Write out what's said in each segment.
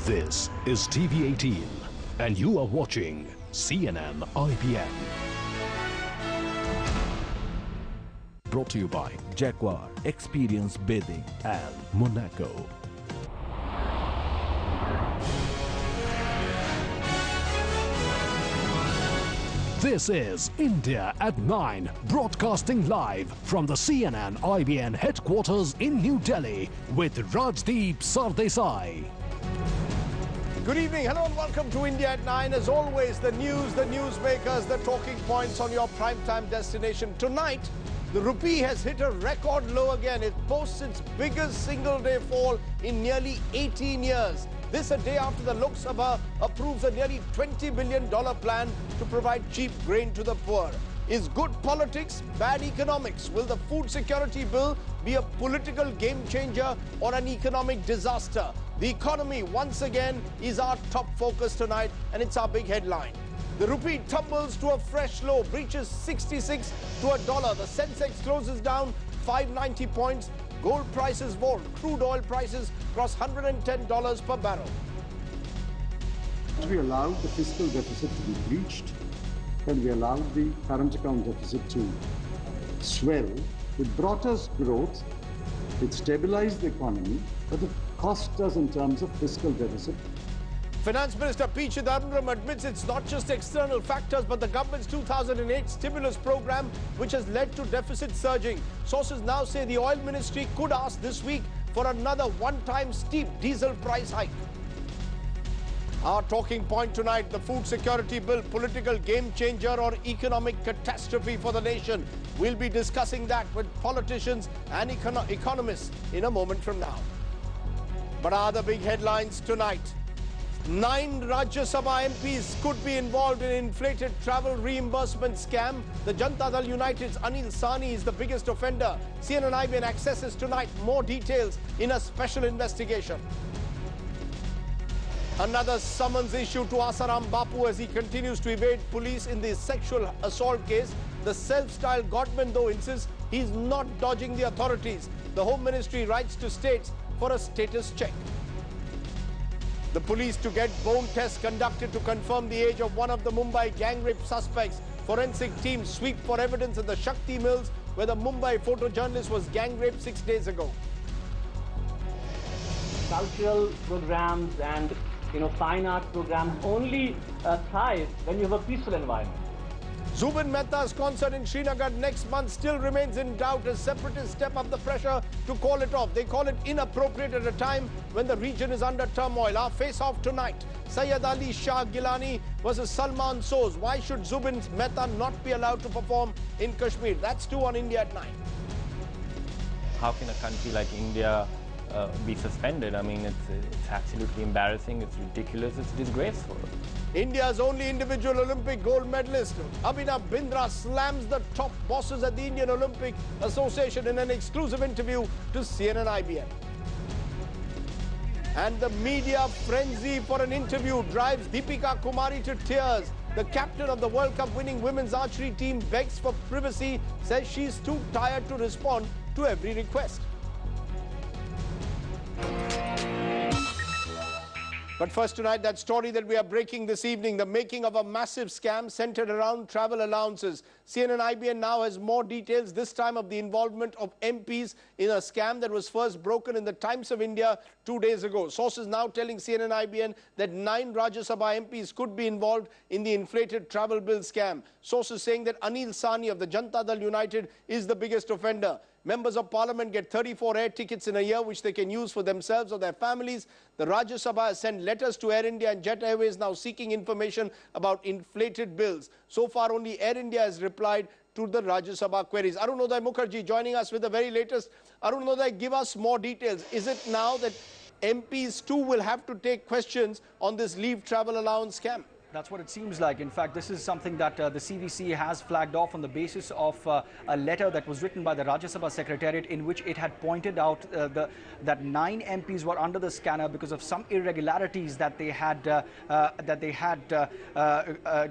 This is TV18 and you are watching CNN-IBN. Brought to you by Jaguar Experience Bathing and Monaco. This is India at 9, broadcasting live from the CNN-IBN headquarters in New Delhi with Rajdeep Sardesai. Good evening, hello and welcome to India at 9. As always, the news, the newsmakers, the talking points on your primetime destination. Tonight, the rupee has hit a record low again. It posts its biggest single-day fall in nearly 18 years. This a day after the Lok Sabha approves a nearly $20 billion plan to provide cheap grain to the poor. Is good politics bad economics? Will the food security bill be a political game changer or an economic disaster? The economy, once again, is our top focus tonight, and it's our big headline. The rupee tumbles to a fresh low, breaches 66 to a dollar. The Sensex closes down 590 points. Gold prices fall. Crude oil prices cross $110 per barrel. We allowed the fiscal deficit to be breached, and we allowed the current account deficit to swell. It brought us growth, it stabilized the economy, but it cost us in terms of fiscal deficit. Finance Minister P. Chidambaram admits it's not just external factors, but the government's 2008 stimulus program which has led to deficit surging. Sources now say the oil ministry could ask this week for another one-time steep diesel price hike. Our talking point tonight, the food security bill, political game changer or economic catastrophe for the nation. We'll be discussing that with politicians and economists in a moment from now. But are the big headlines tonight? 9 Rajya Sabha MPs could be involved in inflated travel reimbursement scam. The Janata Dal United's Anil Sani is the biggest offender. CNN-IBN accesses tonight more details in a special investigation. Another summons issued to Asaram Bapu as he continues to evade police in the sexual assault case. The self-styled Godman, though, insists he's not dodging the authorities. The Home Ministry writes to states for a status check. The police to get bone tests conducted to confirm the age of one of the Mumbai gang rape suspects. Forensic teams sweep for evidence at the Shakti Mills where the Mumbai photojournalist was gang raped 6 days ago. Cultural programs and fine art programs only thrive when you have a peaceful environment. Zubin Mehta's concert in Srinagar next month still remains in doubt as separatists step up the pressure to call it off. They call it inappropriate at a time when the region is under turmoil. Our face-off tonight, Syed Ali Shah Gilani versus Salman Soz. Why should Zubin Mehta not be allowed to perform in Kashmir? That's 2 on India at 9. How can a country like India be suspended? I mean, it's absolutely embarrassing, it's ridiculous, it's disgraceful. India's only individual Olympic gold medalist, Abhinav Bindra, slams the top bosses at the Indian Olympic Association in an exclusive interview to CNN-IBN. And the media frenzy for an interview drives Deepika Kumari to tears. The captain of the World Cup winning women's archery team begs for privacy, says she's too tired to respond to every request. But first tonight, that story that we are breaking this evening, the making of a massive scam centered around travel allowances. CNN-IBN now has more details, this time of the involvement of MPs in a scam that was first broken in the Times of India 2 days ago. Sources now telling CNN-IBN that 9 Rajya Sabha MPs could be involved in the inflated travel bill scam. Sources saying that Anil Sani of the Janata Dal United is the biggest offender. Members of Parliament get 34 air tickets in a year which they can use for themselves or their families. The Rajya Sabha has sent letters to Air India and Jet Airways now seeking information about inflated bills. So far, only Air India has replied to the Rajya Sabha queries. Arunoday Mukherjee joining us with the very latest. Arunoday, give us more details. Is it now that MPs too will have to take questions on this leave travel allowance scam? That's what it seems like. In fact, this is something that the CVC has flagged off on the basis of a letter that was written by the Rajya Sabha Secretariat, in which it had pointed out that 9 MPs were under the scanner because of some irregularities that they had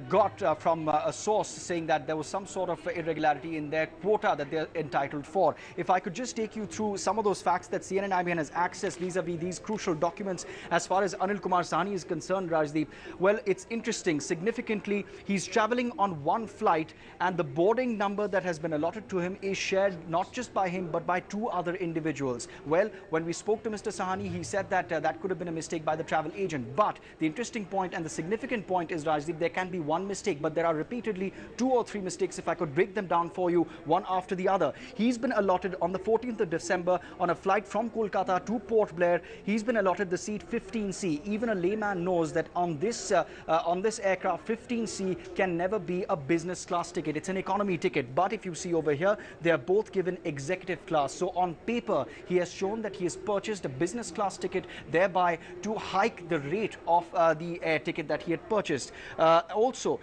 got from a source saying that there was some sort of irregularity in their quota that they're entitled for. If I could just take you through some of those facts that CNN-IBN has accessed vis-a-vis these crucial documents as far as Anil Kumar Sahni is concerned, Rajdeep. Well, it's interesting. Significantly, he's traveling on one flight, and the boarding number that has been allotted to him is shared not just by him but by 2 other individuals. Well, when we spoke to Mr. Sahni, he said that that could have been a mistake by the travel agent. But the interesting point and the significant point is, Rajdeep, there can be one mistake, but there are repeatedly 2 or 3 mistakes. If I could break them down for you, one after the other. He's been allotted on the 14th of December on a flight from Kolkata to Port Blair. He's been allotted the seat 15C. Even a layman knows that on this aircraft, 15C can never be a business class ticket. It's an economy ticket. But if you see over here, they are both given executive class. So on paper, he has shown that he has purchased a business class ticket, thereby to hike the rate of the air ticket that he had purchased. Also,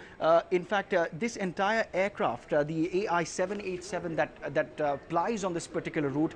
in fact, this entire aircraft, the AI 787 that flies on this particular route,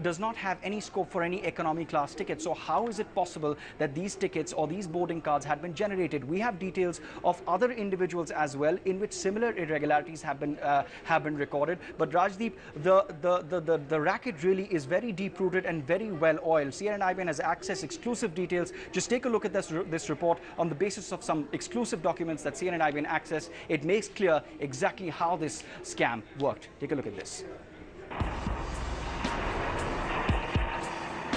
does not have any scope for any economy class ticket. So how is it possible that these tickets or these boarding cards had been generated? We have details of other individuals as well in which similar irregularities have been recorded. But Rajdeep, the racket really is very deep-rooted and very well oiled. CNN-IBN has accessed exclusive details. Just take a look at this report on the basis of some exclusive documents that CNN-IBN accessed. It makes clear exactly how this scam worked. Take a look at this.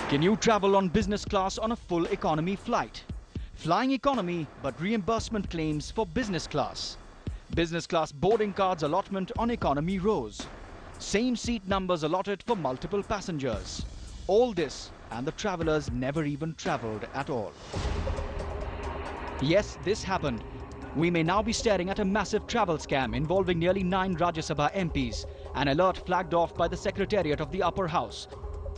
Can you travel on business class on a full economy flight? Flying economy, but reimbursement claims for business class. Business class boarding cards allotment on economy rose. Same seat numbers allotted for multiple passengers. All this, and the travelers never even traveled at all. Yes, this happened. We may now be staring at a massive travel scam involving nearly 9 Rajya Sabha MPs, an alert flagged off by the Secretariat of the Upper House.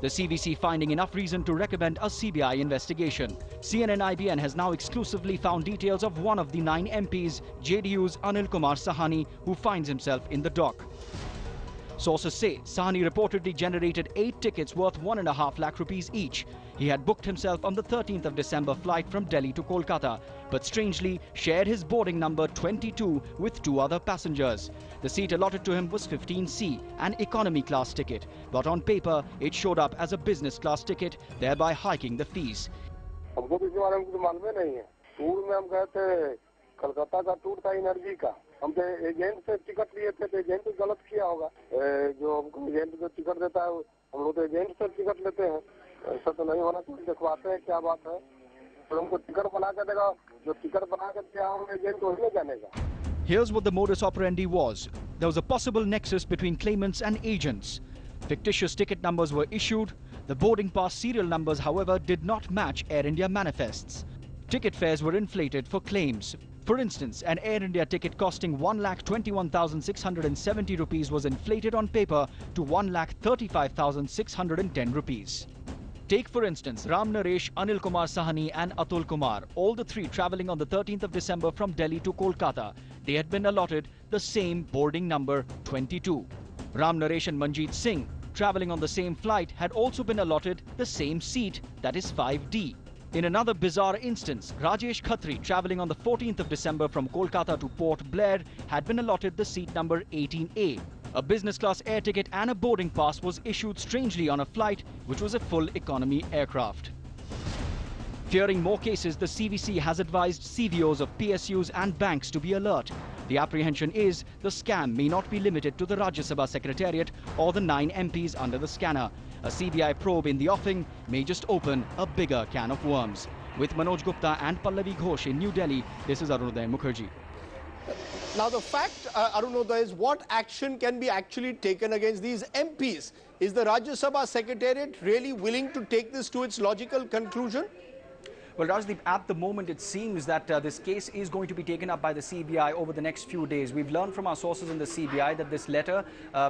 The CVC finding enough reason to recommend a CBI investigation. CNN-IBN has now exclusively found details of one of the 9 MPs, JDU's Anil Kumar Sahni, who finds himself in the dock. Sources say Sahni reportedly generated 8 tickets worth 1.5 lakh rupees each. He had booked himself on the 13th of December flight from Delhi to Kolkata, but strangely shared his boarding number 22 with 2 other passengers. The seat allotted to him was 15C, an economy class ticket, but on paper it showed up as a business class ticket, thereby hiking the fees. हमको भी इसके बारे में कुछ मालूम नहीं है। Tour में हम गए थे, कलकत्ता का टूर था एनर्जी का। हम तो एजेंट से टिकट लिए थे, तो एजेंट गलत किया होगा। जो हमको एजेंट जो टिकट देता है, हम लोग तो एजेंट से टिकट लेते हैं। ऐसा तो नहीं होना चाहिए। दिखवाते हैं क्या बात है। तो हमको टिकट बना के देगा, जो टिकट बना के दिया हम एजेंट को ही जानेगा। Here's what the modus operandi was. There was a possible nexus between claimants and agents. Fictitious ticket numbers were issued. The boarding pass serial numbers, however, did not match Air India manifests. Ticket fares were inflated for claims. For instance, an Air India ticket costing 1,21,670 rupees was inflated on paper to 1,35,610 rupees. Take, for instance, Ram Naresh, Anil Kumar Sahni and Atul Kumar, all the 3 travelling on the 13th of December from Delhi to Kolkata. They had been allotted the same boarding number 22. Ram Naresh and Manjeet Singh, travelling on the same flight, had also been allotted the same seat, that is 5D. In another bizarre instance, Rajesh Khatri, travelling on the 14th of December from Kolkata to Port Blair, had been allotted the seat number 18A. A business class air ticket and a boarding pass was issued strangely on a flight which was a full economy aircraft. Fearing more cases, the CVC has advised CVOs of PSUs and banks to be alert. The apprehension is the scam may not be limited to the Rajya Sabha Secretariat or the 9 MPs under the scanner. A CBI probe in the offing may just open a bigger can of worms. With Manoj Gupta and Pallavi Ghosh in New Delhi, this is Arunodaya Mukherjee. Now the fact, Arunodaya, is what action can be actually taken against these MPs? Is the Rajya Sabha Secretariat really willing to take this to its logical conclusion? Well, Rajdeep, at the moment it seems that this case is going to be taken up by the CBI over the next few days. We've learned from our sources in the CBI that this letter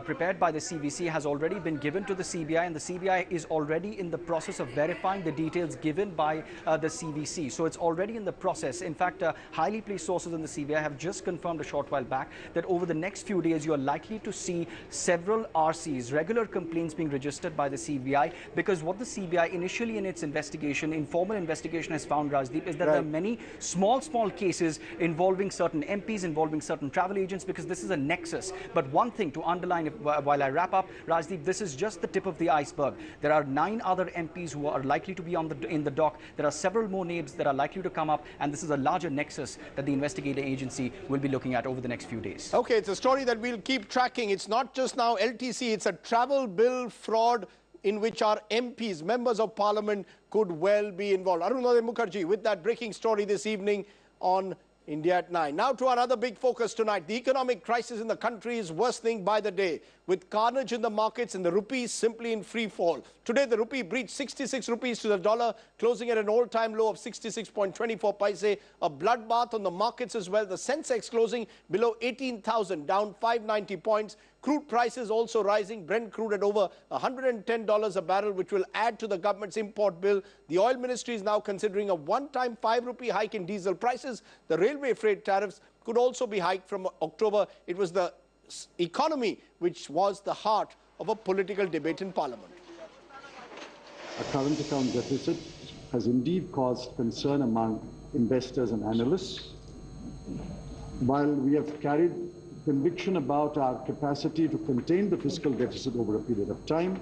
prepared by the CVC has already been given to the CBI, and the CBI is already in the process of verifying the details given by the CVC. So it's already in the process. In fact, highly placed sources in the CBI have just confirmed a short while back that over the next few days you are likely to see several RCs, regular complaints, being registered by the CBI, because what the CBI initially in its investigation, informal investigation, has found, Rajdeep, is that there are many small cases involving certain MPs, involving certain travel agents, because this is a nexus. But one thing to underline while I wrap up, Rajdeep, this is just the tip of the iceberg. There are 9 other MPs who are likely to be in the dock. There are several more names that are likely to come up, and this is a larger nexus that the investigating agency will be looking at over the next few days. Okay, it's a story that we'll keep tracking. It's not just now LTC, it's a travel bill fraud in which our MPs, members of parliament, could well be involved. Arunodaya Mukherjee with that breaking story this evening on India at 9. Now to our other big focus tonight. The economic crisis in the country is worsening by the day, with carnage in the markets and the rupee simply in free fall. Today the rupee breached 66 rupees to the dollar, closing at an all-time low of 66.24 paise. A bloodbath on the markets as well. The Sensex closing below 18,000, down 590 points. Crude prices also rising. Brent crude at over $110 a barrel, which will add to the government's import bill. The oil ministry is now considering a one-time 5 rupee hike in diesel prices. The railway freight tariffs could also be hiked from October. It was the economy which was the heart of a political debate in Parliament. A current account deficit has indeed caused concern among investors and analysts. While we have carried conviction about our capacity to contain the fiscal deficit over a period of time,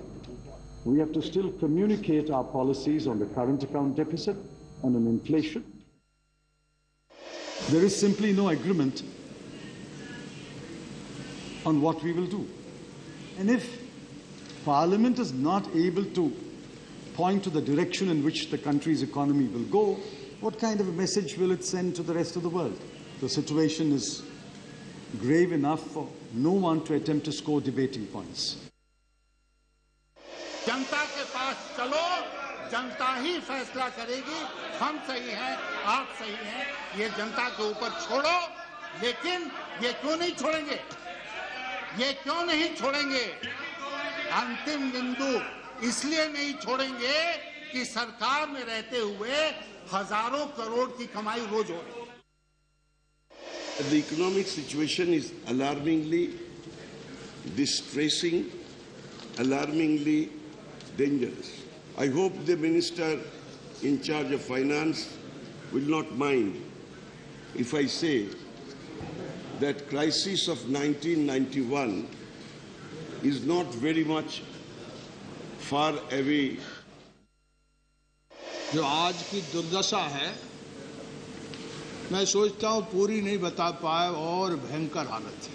we have to still communicate our policies on the current account deficit and on inflation. There is simply no agreement on what we will do. And if Parliament is not able to point to the direction in which the country's economy will go, what kind of a message will it send to the rest of the world? The situation is grave enough for no one to attempt to score debating points. जनता के पास चलो, जनता ही फैसला करेगी, हम सही हैं, आप सही हैं, ये जनता के ऊपर छोड़ो, लेकिन ये क्यों नहीं छोड़ेंगे? ये क्यों नहीं छोड़ेंगे? अंतिम बिंदु इसलिए नहीं छोड़ेंगे कि सरकार में रहते हुए हजारों करोड़ की कमाई रोज हो रही है. The economic situation is alarmingly distressing, alarmingly dangerous. I hope the minister in charge of finance will not mind if I say that crisis of 1991 is not very much far away. जो आज की दुर्दशा है, मैं सोचता हूं पूरी नहीं बता पाए और भयंकर हालत है.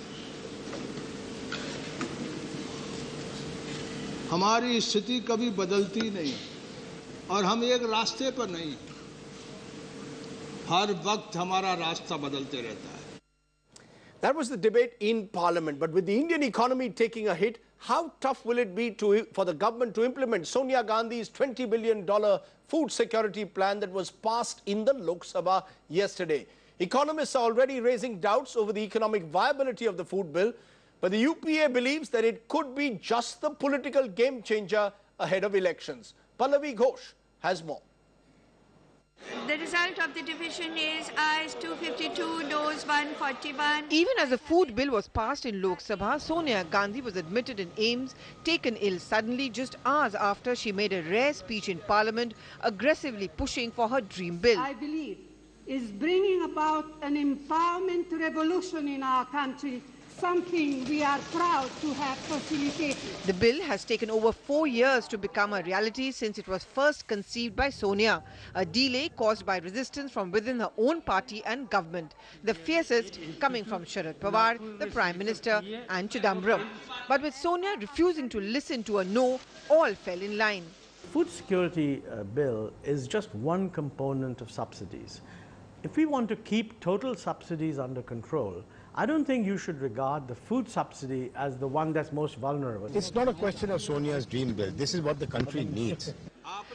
हमारी स्थिति कभी बदलती नहीं और हम एक रास्ते पर नहीं, हर वक्त हमारा रास्ता बदलते रहता है. That was the debate in Parliament. But with the Indian economy taking a hit, how tough will it be for the government to implement Sonia Gandhi's $20 billion food security plan that was passed in the Lok Sabha yesterday? Economists are already raising doubts over the economic viability of the food bill, but the UPA believes that it could be just the political game changer ahead of elections. Pallavi Ghosh has more. The result of the division is ayes 252, noes 141. Even as the food bill was passed in Lok Sabha, Sonia Gandhi was admitted in AIIMS, taken ill suddenly just hours after she made a rare speech in Parliament, aggressively pushing for her dream bill. I believe is bringing about an empowerment revolution in our country, something we are proud to have facilitated. The bill has taken over 4 years to become a reality since it was first conceived by Sonia, a delay caused by resistance from within her own party and government, the fiercest coming from Sharad Pawar, the Prime Minister and Chidambaram. But with Sonia refusing to listen to a no, all fell in line. Food security bill is just one component of subsidies. If we want to keep total subsidies under control, I don't think you should regard the food subsidy as the one that's most vulnerable. It's not a question of Sonia's dream bill. This is what the country needs.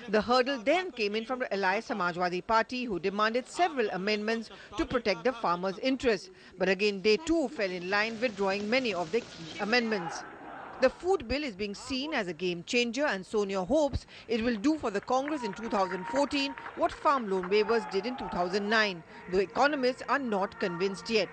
The hurdle then came in from the allied Samajwadi Party, who demanded several amendments to protect the farmers' interests. But again, they too fell in line, withdrawing many of the key amendments. The food bill is being seen as a game changer, and Sonia hopes it will do for the Congress in 2014 what farm loan waivers did in 2009, though economists are not convinced yet.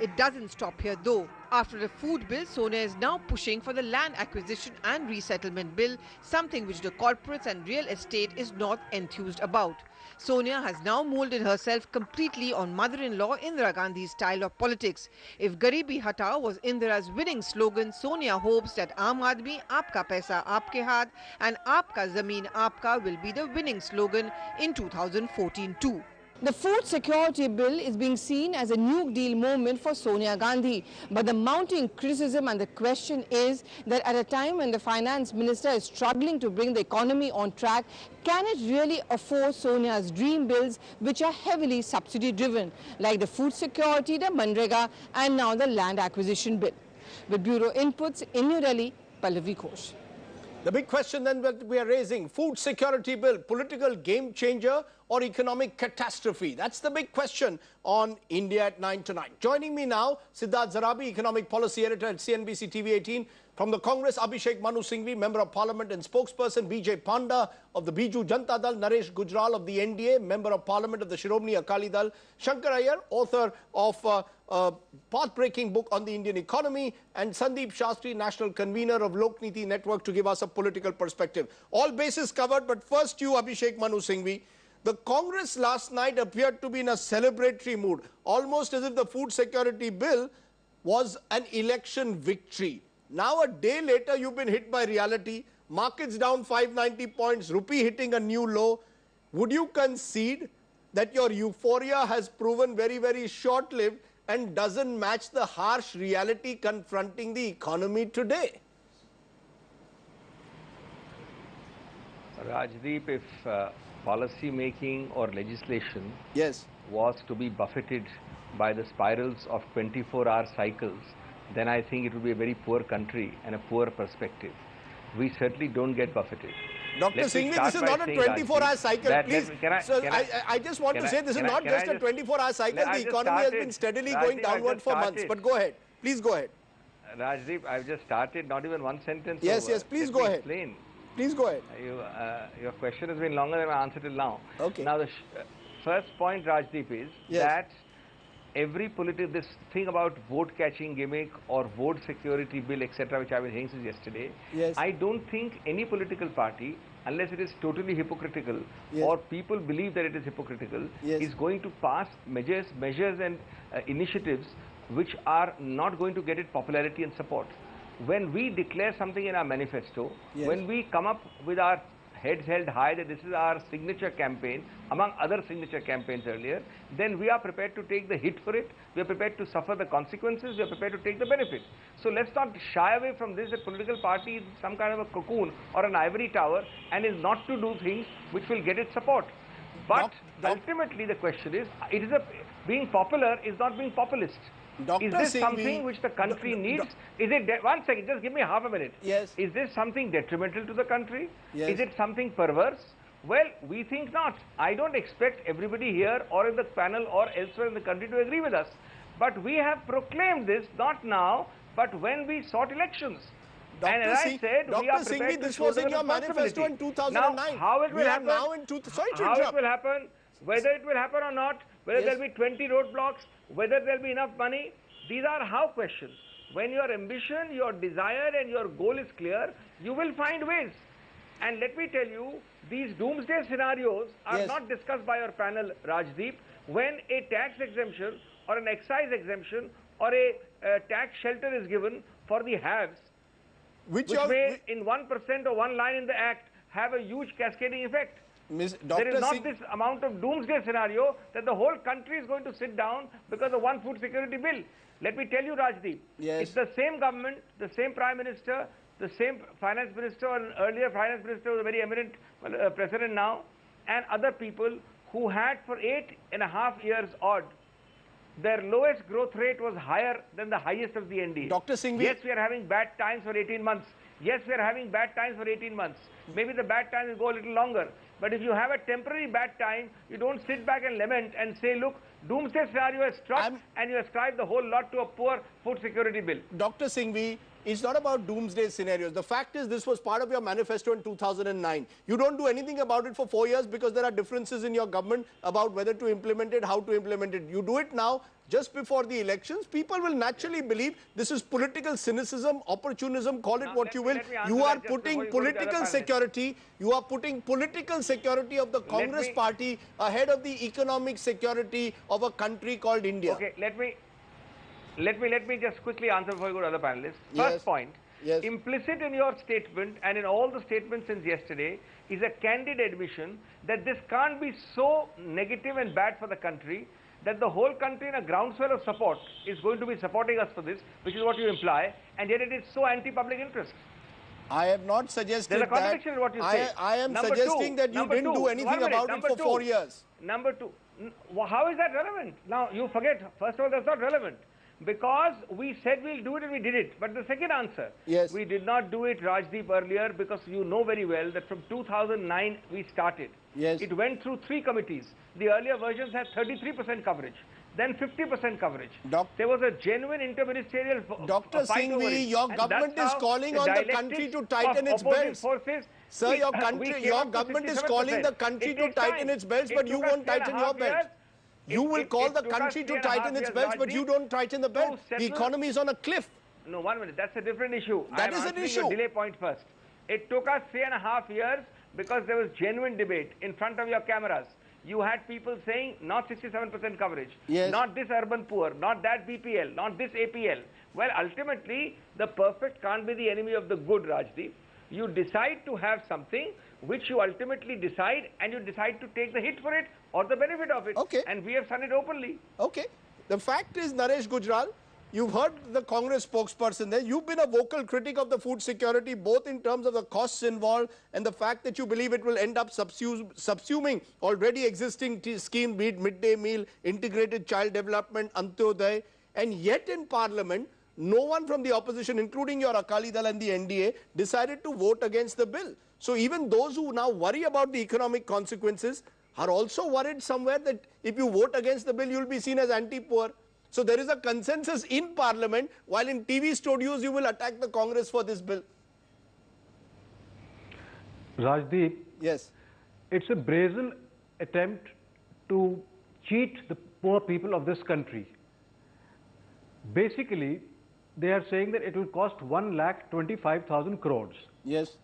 It doesn't stop here though. After the food bill, Sonia is now pushing for the land acquisition and resettlement bill, something which the corporates and real estate is not enthused about. Sonia has now molded herself completely on mother-in-law Indira Gandhi's style of politics. If Garibi Hatao was Indira's winning slogan, Sonia hopes that Aam Aadmi, Aapka Paisa Aapke Haath and Aapka Zameen Aapka will be the winning slogan in 2014 too. The food security bill is being seen as a New Deal moment for Sonia Gandhi. But the mounting criticism and the question is that at a time when the finance minister is struggling to bring the economy on track, can it really afford Sonia's dream bills, which are heavily subsidy driven, like the food security, the Manrega and now the land acquisition bill? With Bureau Inputs in New Delhi, Pallavi Ghosh. The big question then that we are raising, food security bill, political game changer or economic catastrophe? That's the big question on India at 9 tonight. Joining me now, Siddharth Zarabi, economic policy editor at CNBC TV 18. From the Congress, Abhishek Manu Singhvi, member of parliament and spokesperson, BJ Panda of the Biju Janata Dal, Naresh Gujral of the NDA, member of parliament of the Shiromani Akali Dal, Shankar Iyer, author of a path-breaking book on the Indian economy, and Sandeep Shastri, national convener of Lokniti Network, to give us a political perspective. All bases covered, but first you, Abhishek Manu Singhvi. The Congress last night appeared to be in a celebratory mood, almost as if the food security bill was an election victory. Now a day later, you've been hit by reality. Markets down 590 points, rupee hitting a new low. Would you concede that your euphoria has proven very, very short-lived and doesn't match the harsh reality confronting the economy today? Rajdeep, if policy making or legislation was to be buffeted by the spirals of 24-hour cycles, then I think it would be a very poor country and a poor perspective. We certainly don't get buffeted. Dr. Singhvi, this is not a 24-hour cycle. Please, I just want to say this is not just a 24-hour cycle. The economy has been steadily going downward for months. But go ahead. Please go ahead. Rajdeep, I've just started, not even one sentence. Yes, over. yes, please go ahead. Explain. Please go ahead. Your question has been longer than my answer till now. Okay. Now, the first point, Rajdeep, is that every this thing about vote-catching gimmick or vote security bill, etc., which I've been saying since yesterday, I don't think any political party, unless it is totally hypocritical or people believe that it is hypocritical, is going to pass measures and initiatives which are not going to get it popularity and support. When we declare something in our manifesto, when we come up with our heads held high that this is our signature campaign, among other signature campaigns earlier, then we are prepared to take the hit for it, we are prepared to suffer the consequences, we are prepared to take the benefit. So let's not shy away from this, that political party is some kind of a cocoon or an ivory tower and is not to do things which will get its support. But ultimately the question is, being popular is not being populist. Is this something which the country needs? Is it, one second, just give me half a minute. Yes. Is this something detrimental to the country? Yes. Is it something perverse? Well, we think not. I don't expect everybody here or in the panel or elsewhere in the country to agree with us. But we have proclaimed this, not now, but when we sought elections. And as I said, we are prepared to this show was the in your manifesto in 2009. Now, how it will happen, how it will happen, whether it will happen or not, whether there will be 20 roadblocks, whether there will be enough money, these are how questions. When your ambition, your desire and your goal is clear, you will find ways. And let me tell you, these doomsday scenarios are not discussed by your panel, Rajdeep. When a tax exemption or an excise exemption or a tax shelter is given for the haves, which may in 1% or one line in the act have a huge cascading effect. There is not this amount of doomsday scenario that the whole country is going to sit down because of one food security bill. Let me tell you, Rajdeep, it's the same government, the same Prime Minister, the same Finance Minister, or an earlier Finance Minister was a very eminent President now, and other people who had for 8.5 years odd, their lowest growth rate was higher than the highest of the NDA. Dr. Singhvi. Yes, we are having bad times for 18 months. Yes, we are having bad times for 18 months. Maybe the bad times will go a little longer. But if you have a temporary bad time, you don't sit back and lament and say, look, doomsday scenario has struck and you ascribe the whole lot to a poor food security bill. Dr. Singhvi, it's not about doomsday scenarios. The fact is this was part of your manifesto in 2009. You don't do anything about it for 4 years because there are differences in your government about whether to implement it, how to implement it. You do it now just before the elections. People will naturally believe this is political cynicism, opportunism, call it what you will. You are putting political security, of the Congress party ahead of the economic security of a country called India. Okay, let me just quickly answer before you go to other panelists. First point, implicit in your statement and in all the statements since yesterday is a candid admission that this can't be so negative and bad for the country that the whole country in a groundswell of support is going to be supporting us for this, which is what you imply, and yet it is so anti-public interest. I have not suggested There's a contradiction in what you say. I am suggesting that you didn't do anything about it for 4 years. Number two, how is that relevant? Now, you forget, first of all, that's not relevant. Because we said we'll do it and we did it. But the second answer, we did not do it, Rajdeep, earlier because you know very well that from 2009 we started. It went through 3 committees. The earlier versions had 33% coverage, then 50% coverage. There was a genuine interministerial Dr. Singhvi, your government is calling on the country to tighten its belts. Sir, your government is calling the country to tighten its belts, but you won't tighten your belts. You will call the country to tighten its belts, but you don't tighten the belt. The economy is on a cliff. No, 1 minute. That's a different issue. That is an issue. Your delay point first. It took us 3.5 years because there was genuine debate in front of your cameras. You had people saying not 67% coverage, not this urban poor, not that BPL, not this APL. Well, ultimately, the perfect can't be the enemy of the good, Rajdeep. You decide to have something which you ultimately decide, and you decide to take the hit for it or the benefit of it. Okay. And we have done it openly. Okay. The fact is, Naresh Gujral, you've heard the Congress spokesperson there. You've been a vocal critic of the food security, both in terms of the costs involved and the fact that you believe it will end up subsuming already existing schemes, be it midday meal, integrated child development, Antyodaya. And yet in Parliament, no one from the opposition, including your Akali Dal and the NDA, decided to vote against the bill. So even those who now worry about the economic consequences are also worried somewhere that if you vote against the bill, you'll be seen as anti-poor. So there is a consensus in Parliament, while in TV studios you will attack the Congress for this bill. Rajdeep, yes, it's a brazen attempt to cheat the poor people of this country. Basically, they are saying that it will cost 1,25,000 crores. Yes.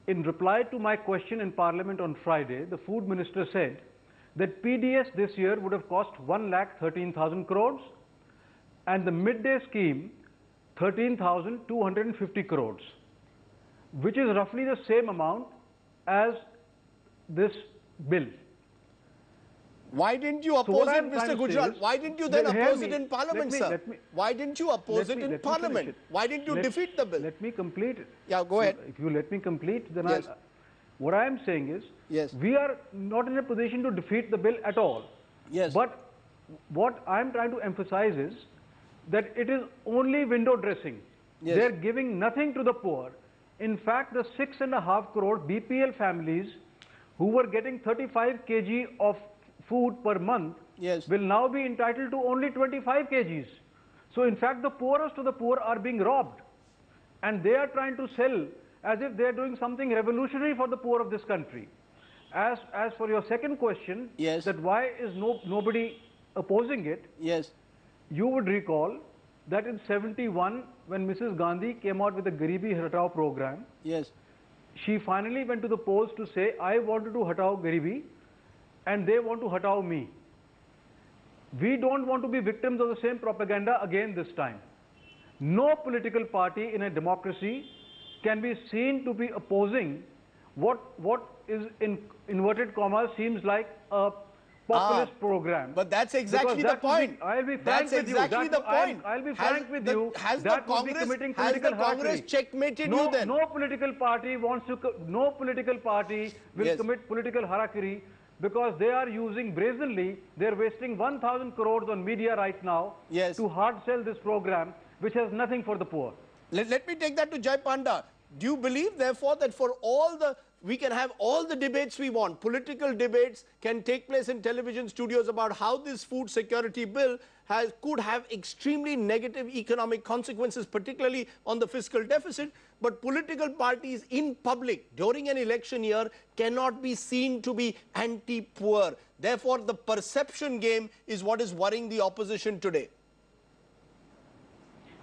In reply to my question in Parliament on Friday, the Food Minister said that PDS this year would have cost 1,13,000 crores and the midday scheme 13,250 crores, which is roughly the same amount as this bill. Why didn't you oppose it, Mr. Gujral? Why didn't you then oppose it in Parliament, sir? Why didn't you oppose it in Parliament? Why didn't you defeat the bill? Let me complete. Yeah, go ahead. If you let me complete, then what I am saying is, we are not in a position to defeat the bill at all. Yes. But what I am trying to emphasize is that it is only window dressing. Yes. They are giving nothing to the poor. In fact, the 6.5 crore BPL families who were getting 35 kg of food per month will now be entitled to only 25 kgs. So in fact, the poorest of the poor are being robbed. And they are trying to sell as if they are doing something revolutionary for the poor of this country. As for your second question, that why is nobody opposing it? Yes. You would recall that in 71, when Mrs. Gandhi came out with the Garibi Hatao program, she finally went to the polls to say, I wanted to hatao Garibi, and they want to hatao me. We don't want to be victims of the same propaganda again this time. No political party in a democracy can be seen to be opposing what is in inverted commas seems like a populist program. But that's exactly the point. I'll be frank with you. That's exactly the point. I'll be frank with you. Has the Congress checkmated you then? No political party wants to. No political party will commit political harakiri because they are using brazenly. They're wasting 1,000 crores on media right now to hard sell this program, which has nothing for the poor. Let me take that to Jai Panda. Do you believe, therefore, that for all the we can have all the debates we want. Political debates can take place in television studios about how this food security bill could have extremely negative economic consequences, particularly on the fiscal deficit. But political parties in public during an election year cannot be seen to be anti-poor. Therefore, the perception game is what is worrying the opposition today.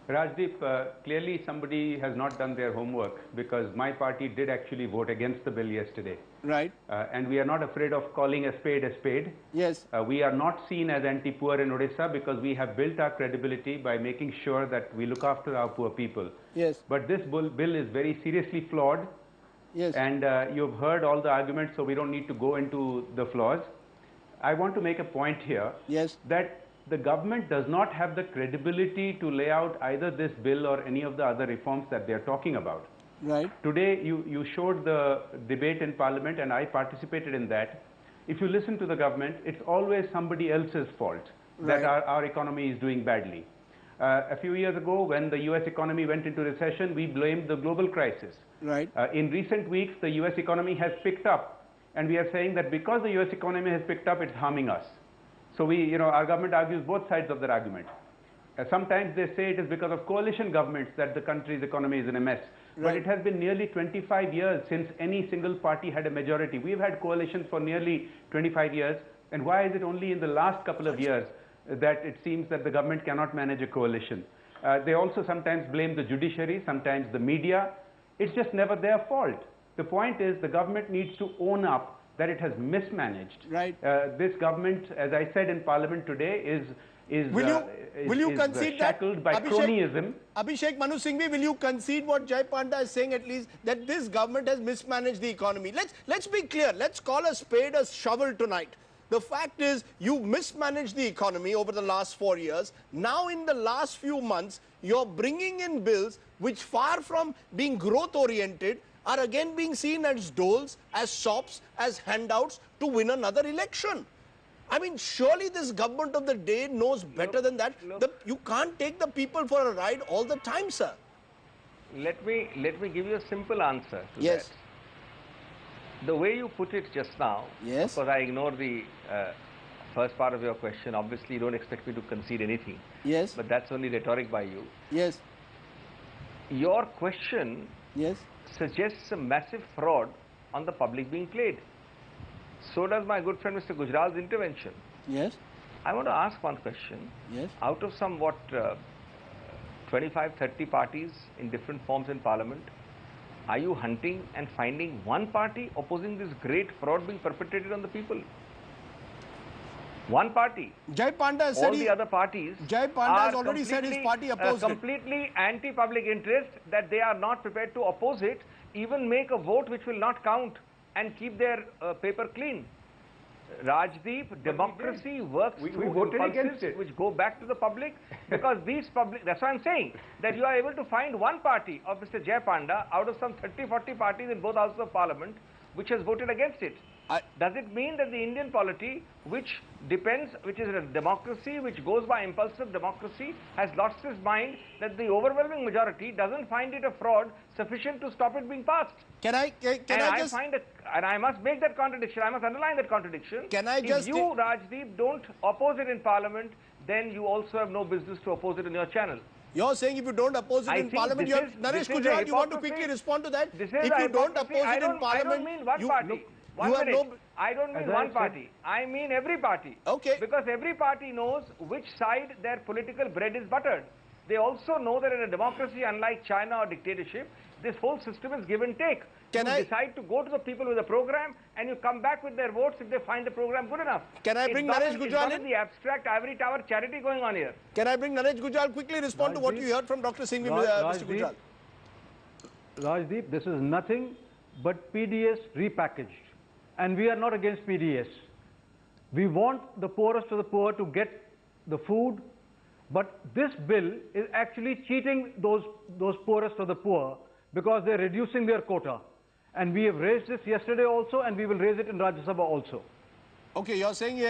Rajdeep, clearly somebody has not done their homework, because my party did actually vote against the bill yesterday. Right. And we are not afraid of calling a spade a spade. Yes. We are not seen as anti-poor in Odisha, because we have built our credibility by making sure that we look after our poor people. Yes. But this bill is very seriously flawed. Yes. And you've heard all the arguments, so we don't need to go into the flaws. I want to make a point here. Yes. That the government does not have the credibility to lay out either this bill or any of the other reforms that they are talking about. Right. Today, you showed the debate in Parliament, and I participated in that. If you listen to the government, it's always somebody else's fault that our economy is doing badly. A few years ago, when the US economy went into recession, we blamed the global crisis. Right. In recent weeks, the US economy has picked up, and we are saying that because the US economy has picked up, it's harming us. So our government argues both sides of that argument. Sometimes they say it is because of coalition governments that the country's economy is in a mess. Right. But it has been nearly 25 years since any single party had a majority. We've had coalitions for nearly 25 years. And why is it only in the last couple of years that it seems that the government cannot manage a coalition? They also sometimes blame the judiciary, sometimes the media. It's just never their fault. The point is the government needs to own up that it has mismanaged. Right. This government, as I said in Parliament today, is shackled by cronyism. Abhishek Manu Singhvi, will you concede what Jai Panda is saying, at least, that this government has mismanaged the economy? Let's be clear. Let's call a spade a shovel tonight. The fact is, you mismanaged the economy over the last 4 years. Now, in the last few months, you're bringing in bills which, far from being growth-oriented, are again being seen as doles, as sops, as handouts to win another election. I mean, surely this government of the day knows better than that. You can't take the people for a ride all the time, sir. Let me give you a simple answer to yes. that. The way you put it just now, yes. because I ignore the first part of your question. Obviously, you don't expect me to concede anything. Yes. But that's only rhetoric by you. Yes. Your question yes. suggests a massive fraud on the public being played. So does my good friend Mr. Gujral's intervention. Yes. I want to ask one question. Yes. Out of somewhat 25-30 parties in different forms in Parliament, are you hunting and finding one party opposing this great fraud being perpetrated on the people? One party. Jai Panda has said all the other parties. Jai Panda has already said his party opposed it. Completely anti-public interest, that they are not prepared to oppose it, even make a vote which will not count and keep their paper clean. Rajdeep, democracy works through impulses which go back to the public, because these public, that's why I'm saying that you are able to find one party of Mr. Jai Panda out of some 30-40 parties in both houses of Parliament which has voted against it. Does it mean that the Indian polity, which is a democracy, which goes by impulsive democracy, has lost its mind, that the overwhelming majority doesn't find it a fraud sufficient to stop it being passed? And I must make that contradiction, I must underline that contradiction. If you, Rajdeep, don't oppose it in Parliament, then you also have no business to oppose it in your channel. You're saying if you don't oppose it in Parliament, Naresh Gujral, you want to quickly respond to that? If you don't oppose it in Parliament, I don't mean one party. I don't mean one party. I mean every party. Okay. Because every party knows which side their political bread is buttered. They also know that in a democracy, unlike China or dictatorship, this whole system is give and take. You decide to go to the people with a program, and you come back with their votes if they find the program good enough. Can I bring Naresh Gujral in? It's not in the abstract ivory tower charity going on here. Can I bring Naresh Gujral? Quickly respond to what you heard from Dr. Singhvi, Mr. Gujral. Rajdeep, this is nothing but PDS repackaged. And we are not against PDS. We want the poorest of the poor to get the food, but this bill is actually cheating those poorest of the poor, because they're reducing their quota. And we have raised this yesterday also, and we will raise it in Rajya Sabha also. Okay, you're saying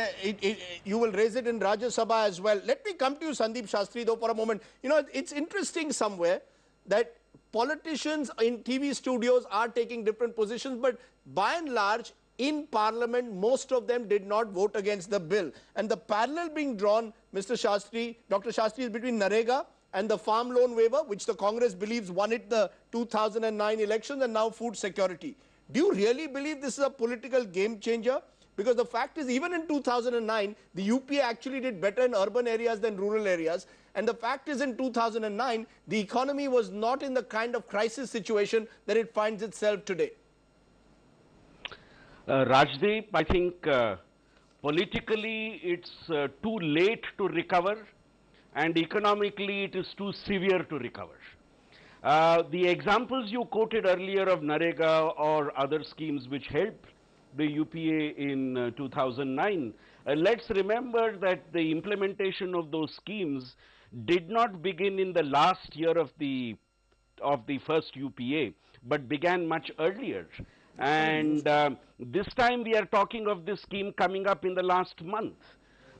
you will raise it in Rajya Sabha as well. Let me come to you, Sandeep Shastri, though, for a moment. You know, it's interesting somewhere that politicians in TV studios are taking different positions, but by and large, in Parliament, most of them did not vote against the bill. And the parallel being drawn, Mr. Shastri, Dr. Shastri, is between Narega and the farm loan waiver, which the Congress believes won it the 2009 elections, and now food security. Do you really believe this is a political game changer? Because the fact is, even in 2009, the UPA actually did better in urban areas than rural areas. And the fact is, in 2009, the economy was not in the kind of crisis situation that it finds itself today. Rajdeep, I think politically it's too late to recover, and economically it is too severe to recover. The examples you quoted earlier of Narega or other schemes which helped the UPA in 2009, let's remember that the implementation of those schemes did not begin in the last year of the first UPA, but began much earlier. And this time we are talking of this scheme coming up in the last month.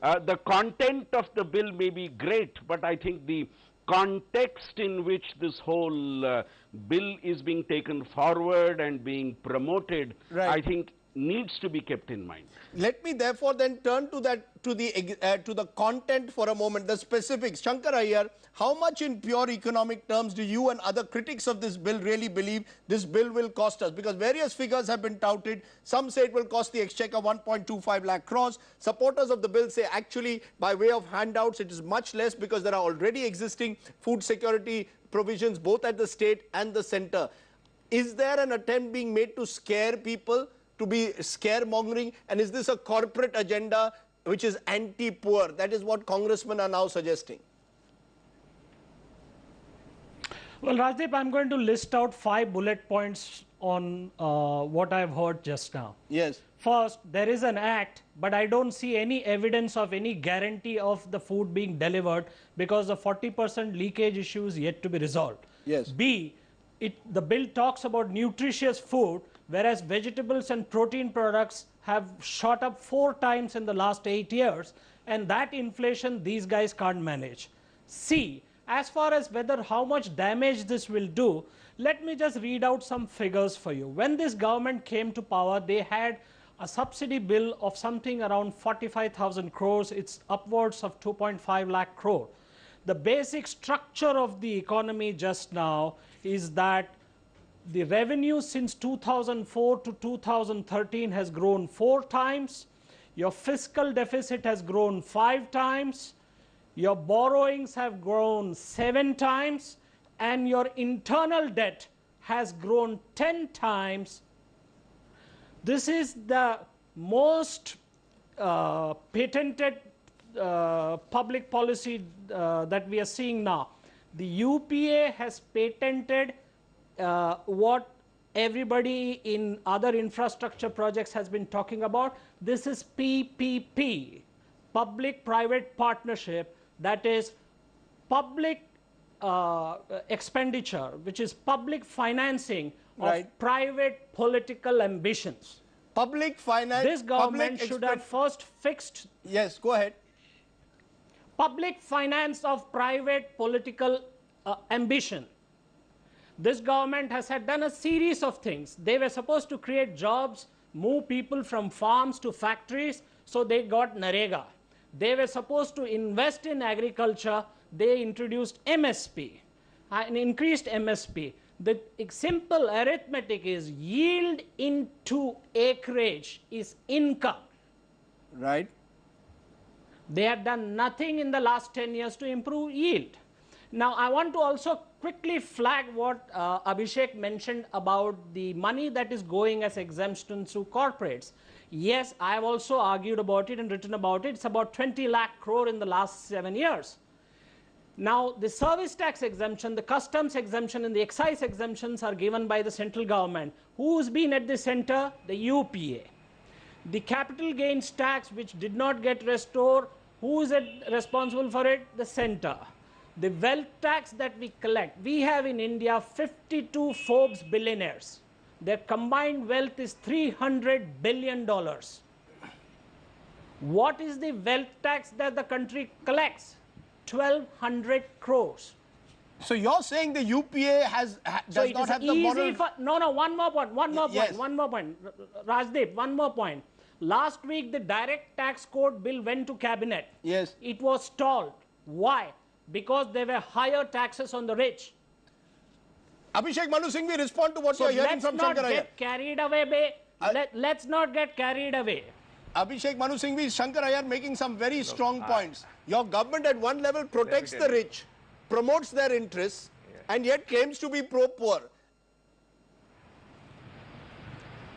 The content of the bill may be great, but I think the context in which this whole bill is being taken forward and being promoted, I think needs to be kept in mind. Let me therefore then turn to the content for a moment, the specifics. Shankar Iyer, how much in pure economic terms do you and other critics of this bill really believe this bill will cost us? Because various figures have been touted. Some say it will cost the exchequer 1.25 lakh crores. Supporters of the bill say actually by way of handouts it is much less, because there are already existing food security provisions both at the state and the centre. Is there an attempt being made to scare people, to be scaremongering, and is this a corporate agenda which is anti-poor? That is what congressmen are now suggesting. Well, Rajdeep, I'm going to list out 5 bullet points on what I've heard just now. Yes. First, there is an act, but I don't see any evidence of any guarantee of the food being delivered, because the 40% leakage issue is yet to be resolved. Yes. B, the bill talks about nutritious food, whereas vegetables and protein products have shot up 4 times in the last 8 years, and that inflation these guys can't manage. C, as far as how much damage this will do, let me just read out some figures for you. When this government came to power, they had a subsidy bill of something around 45,000 crores. It's upwards of 2.5 lakh crore. The basic structure of the economy just now is that the revenue since 2004 to 2013 has grown 4 times. Your fiscal deficit has grown 5 times. Your borrowings have grown 7 times. And your internal debt has grown 10 times. This is the most patented public policy that we are seeing now. The UPA has patented what everybody in other infrastructure projects has been talking about. This is PPP, public-private partnership, that is public expenditure, which is public financing of private political ambitions. Public finance. This government should have first fixed. Yes, go ahead. Public finance of private political ambition. This government has done a series of things. They were supposed to create jobs, move people from farms to factories, so they got Narega. They were supposed to invest in agriculture. They introduced MSP, an increased MSP. The simple arithmetic is yield into acreage is income. Right. They have done nothing in the last 10 years to improve yield. Now, I want to also quickly flag what Abhishek mentioned about the money that is going as exemptions to corporates. Yes, I have also argued about it and written about it. It's about 20 lakh crore in the last 7 years. Now, the service tax exemption, the customs exemption, and the excise exemptions are given by the central government. Who's been at the center? The UPA. The capital gains tax, which did not get restored, who is responsible for it? The center. The wealth tax that we collect, we have in India 52 Forbes billionaires. Their combined wealth is $300 billion. What is the wealth tax that the country collects? 1,200 crores. So you're saying the UPA does not have the moral... No, one more point, one more point. Rajdeep, one more point. Last week, the direct tax code bill went to cabinet. Yes. It was stalled. Why? Because there were higher taxes on the rich. Abhishek Manu Singhvi, respond to what you're hearing from Shankar Iyer. Let's not get carried away. Abhishek Manu Singhvi, Shankar Iyer making some very strong points. Your government at one level protects the rich, promotes their interests, and yet claims to be pro-poor.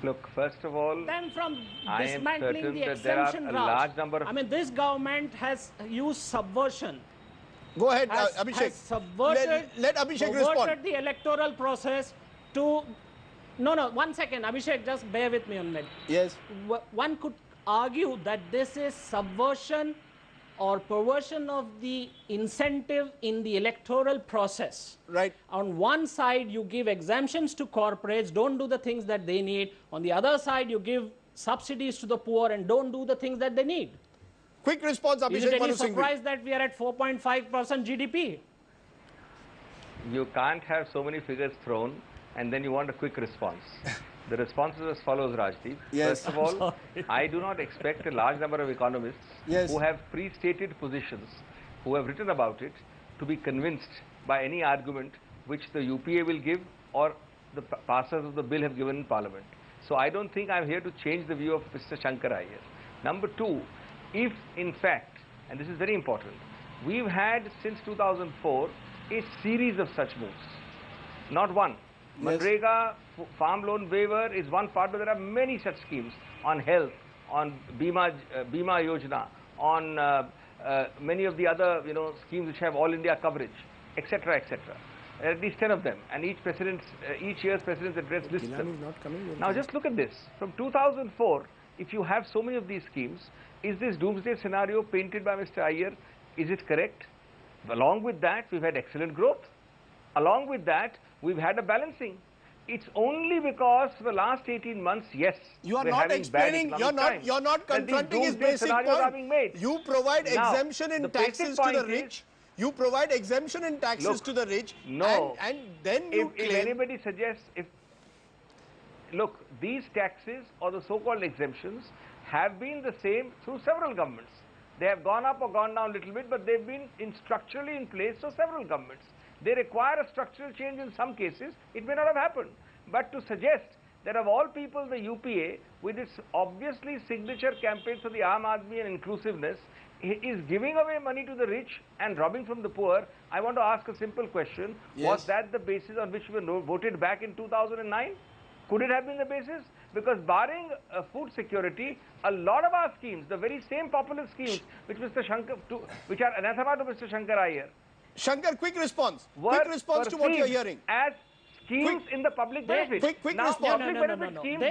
Look, first of all, then from I am dismantling certain the that there are exemption, a Raj, large number of... I mean, this government has used subversion. Go ahead, Abhishek. Has subverted, let Abhishek respond. The electoral process to... No, 1 second, Abhishek, just bear with me on that. Yes. One could argue that this is subversion or perversion of the incentive in the electoral process. Right. On one side, you give exemptions to corporates, don't do the things that they need. On the other side, you give subsidies to the poor and don't do the things that they need. Quick response, Abhishek Manu Singhvi. Is it any surprise that we are at 4.5% GDP? You can't have so many figures thrown and then you want a quick response. The response is as follows, Rajdeep. Yes. First of all, I do not expect a large number of economists who have pre-stated positions, who have written about it, to be convinced by any argument which the UPA will give or the passers of the bill have given in Parliament. So I don't think I'm here to change the view of Mr. Shankar Iyer. Number two, if in fact, and this is very important, we've had since 2004 a series of such moves, not one. Manrega farm loan waiver is one part, but there are many such schemes on health, on Bima Yojana, on many of the other schemes which have all India coverage, etc., etc. At least 10 of them, and each year's president's address lists them. Now just look at this. From 2004, if you have so many of these schemes, is this doomsday scenario painted by Mr. Iyer, is it correct? Along with that, we've had excellent growth. Along with that, we've had a balancing. It's only because for the last 18 months, yes, you are not explaining, you're not confronting his basic point. You provide exemption in taxes to the rich. You provide exemption in taxes to the rich. No. And then you claim... If anybody suggests, look, these taxes or the so-called exemptions have been the same through several governments. They have gone up or gone down a little bit, but they've been structurally in place for several governments. They require a structural change in some cases. It may not have happened. But to suggest that of all people, the UPA, with its obviously signature campaign for the Aam Aadmi and inclusiveness, is giving away money to the rich and robbing from the poor, I want to ask a simple question. Yes. Was that the basis on which we voted back in 2009? Could it have been the basis? Because barring food security, a lot of our schemes, the very same popular schemes which which are anathema to Mr. Shankar Iyer. Shankar, quick response. Quick response to what you're hearing. As schemes in the public benefit. Quick now, response. Public benefit schemes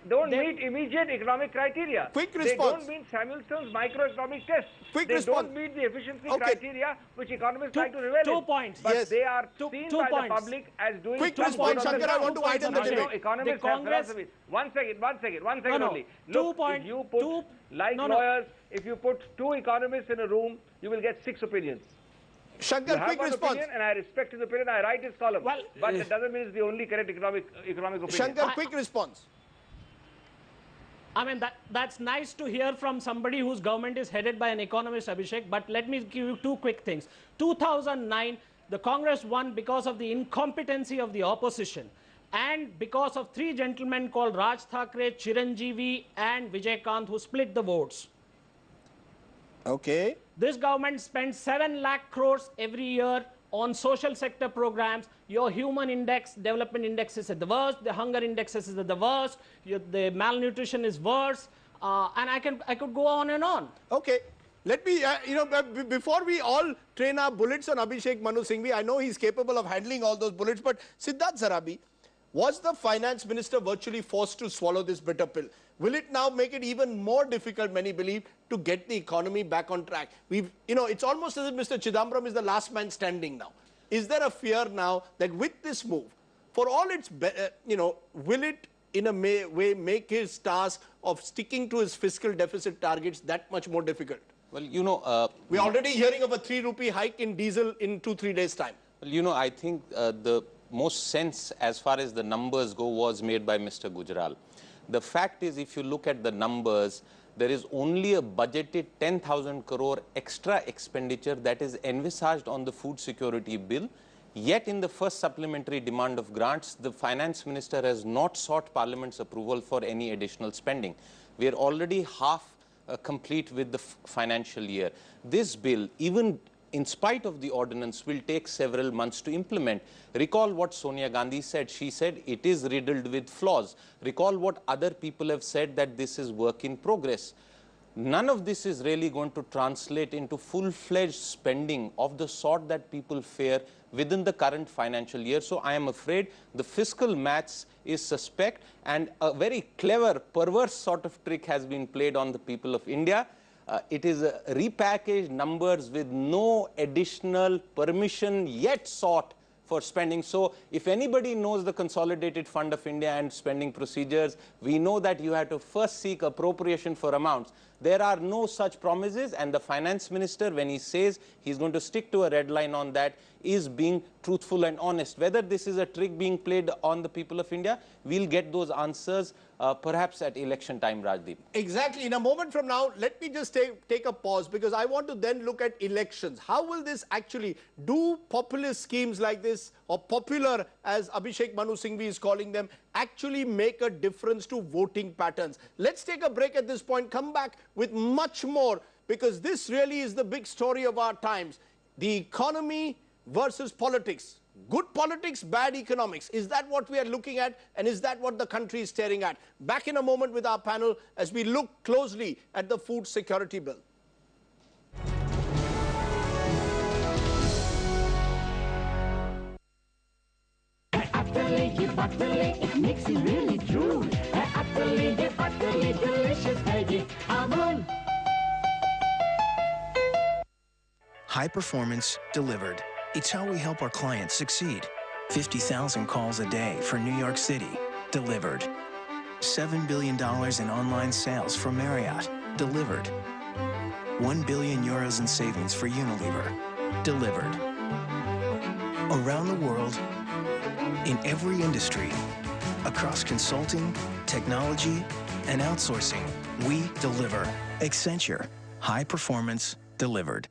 don't meet immediate economic criteria. Quick response. They don't meet Samuelson's microeconomic tests. Quick they response. Don't meet the efficiency criteria which economists like to reveal. 2 points. But they are seen by the public as doing... Quick response, Shankar, I want to widen the debate. Economists have philosophy. One second only. Look, if you put, lawyers, if you put 2 economists in a room, you will get 6 opinions. Shankar, quick response. Opinion, and I respect his opinion. I write his column. Well, but it doesn't mean it's the only correct economic opinion. Shankar, quick response. I mean, that's nice to hear from somebody whose government is headed by an economist, Abhishek, but let me give you 2 quick things. 2009, the Congress won because of the incompetency of the opposition and because of 3 gentlemen called Raj Thackeray, Chiranjeevi and Baijayant who split the votes. Okay. This government spends 7 lakh crores every year on social sector programs. Your human index, development index is at the worst, the hunger index is at the worst, the malnutrition is worse, and I could go on and on. Okay. Let me, before we all train our bullets on Abhishek Manu Singhvi, I know he's capable of handling all those bullets, but Siddharth Sarabi, was the finance minister virtually forced to swallow this bitter pill? Will it now make it even more difficult, many believe, to get the economy back on track? It's almost as if Mr. Chidambaram is the last man standing now. Is there a fear now that with this move, for all its, will it in a way make his task of sticking to his fiscal deficit targets that much more difficult? Well, you know... we're already hearing of a 3 rupee hike in diesel in 2-3 days' time. Well, you know, I think the most sense as far as the numbers go was made by Mr. Gujral. The fact is, if you look at the numbers, there is only a budgeted 10,000 crore extra expenditure that is envisaged on the food security bill. Yet in the first supplementary demand of grants, the finance minister has not sought Parliament's approval for any additional spending. We are already half complete with the financial year. This bill, even in spite of the ordinance, will take several months to implement. Recall what Sonia Gandhi said. She said it is riddled with flaws. Recall what other people have said, that this is work in progress. None of this is really going to translate into full-fledged spending of the sort that people fear within the current financial year. So I am afraid the fiscal maths is suspect, and a very clever, perverse sort of trick has been played on the people of India. It is repackaged numbers with no additional permission yet sought for spending. So if anybody knows the Consolidated Fund of India and spending procedures, we know that you have to first seek appropriation for amounts. There are no such promises, and the finance minister, when he says he's going to stick to a red line on that, is being truthful and honest. Whether this is a trick being played on the people of India, we'll get those answers perhaps at election time, Rajdeep. Exactly. In a moment from now, let me just take a pause, because I want to then look at elections. How will this actually do populist schemes like this, or popular, as Abhishek Manu Singhvi is calling them, actually make a difference to voting patterns? Let's take a break at this point, come back with much more, because this really is the big story of our times. The economy versus politics. Good politics, bad economics. Is that what we are looking at, and is that what the country is staring at? Back in a moment with our panel as we look closely at the food security bill. It makes you really drool. Delicious High performance delivered. It's how we help our clients succeed. 50,000 calls a day for New York City, delivered. $7 billion in online sales for Marriott, delivered. 1 billion euros in savings for Unilever, delivered. Around the world, in every industry, across consulting, technology, and outsourcing, we deliver. Accenture, high performance delivered.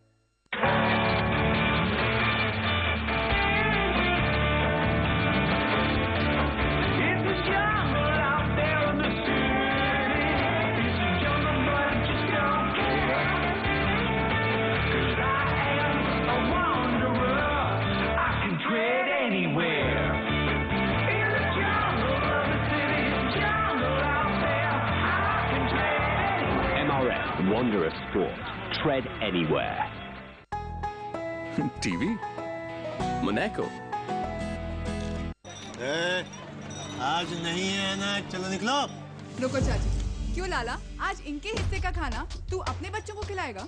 Wonder of sport. Tread anywhere. TV? Monaco. आज नहीं है ना, चलो निकलो। रुको चाची, क्यों लाला? आज इनके हिस्से का खाना तू अपने बच्चों को खिलाएगा?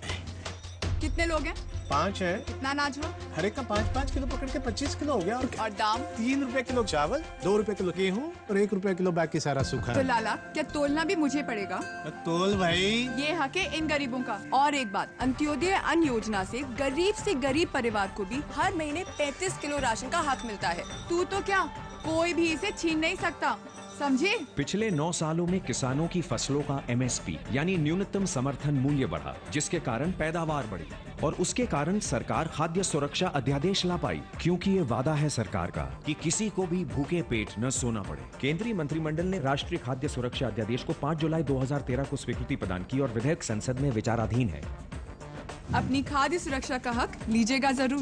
कितने लोग हैं? 5 हैं। कितना अनाज हुआ? हर एक का 5-5 किलो पकड़ के 25 किलो हो गया। और दाम? 3 रुपए किलो चावल, 2 रुपए किलो गेहूँ और 1 रुपए किलो बाकी सारा सूखा। तो लाला, क्या तोलना भी मुझे पड़ेगा? तोल भाई। ये हक है इन गरीबों का। और एक बात, अंत्योदय अन्न योजना से गरीब परिवार को भी हर महीने 35 किलो राशन का हक मिलता है। तू तो क्या, कोई भी इसे छीन नहीं सकता, समझे? पिछले 9 सालों में किसानों की फसलों का MSP यानी न्यूनतम समर्थन मूल्य बढ़ा, जिसके कारण पैदावार बढ़ी और उसके कारण सरकार खाद्य सुरक्षा अध्यादेश ला पाई, क्योंकि ये वादा है सरकार का कि किसी को भी भूखे पेट न सोना पड़े। केंद्रीय मंत्रिमंडल ने राष्ट्रीय खाद्य सुरक्षा अध्यादेश को 5 जुलाई 2013 को स्वीकृति प्रदान की और विधेयक संसद में विचाराधीन है। अपनी खाद्य सुरक्षा का हक लीजिएगा जरूर।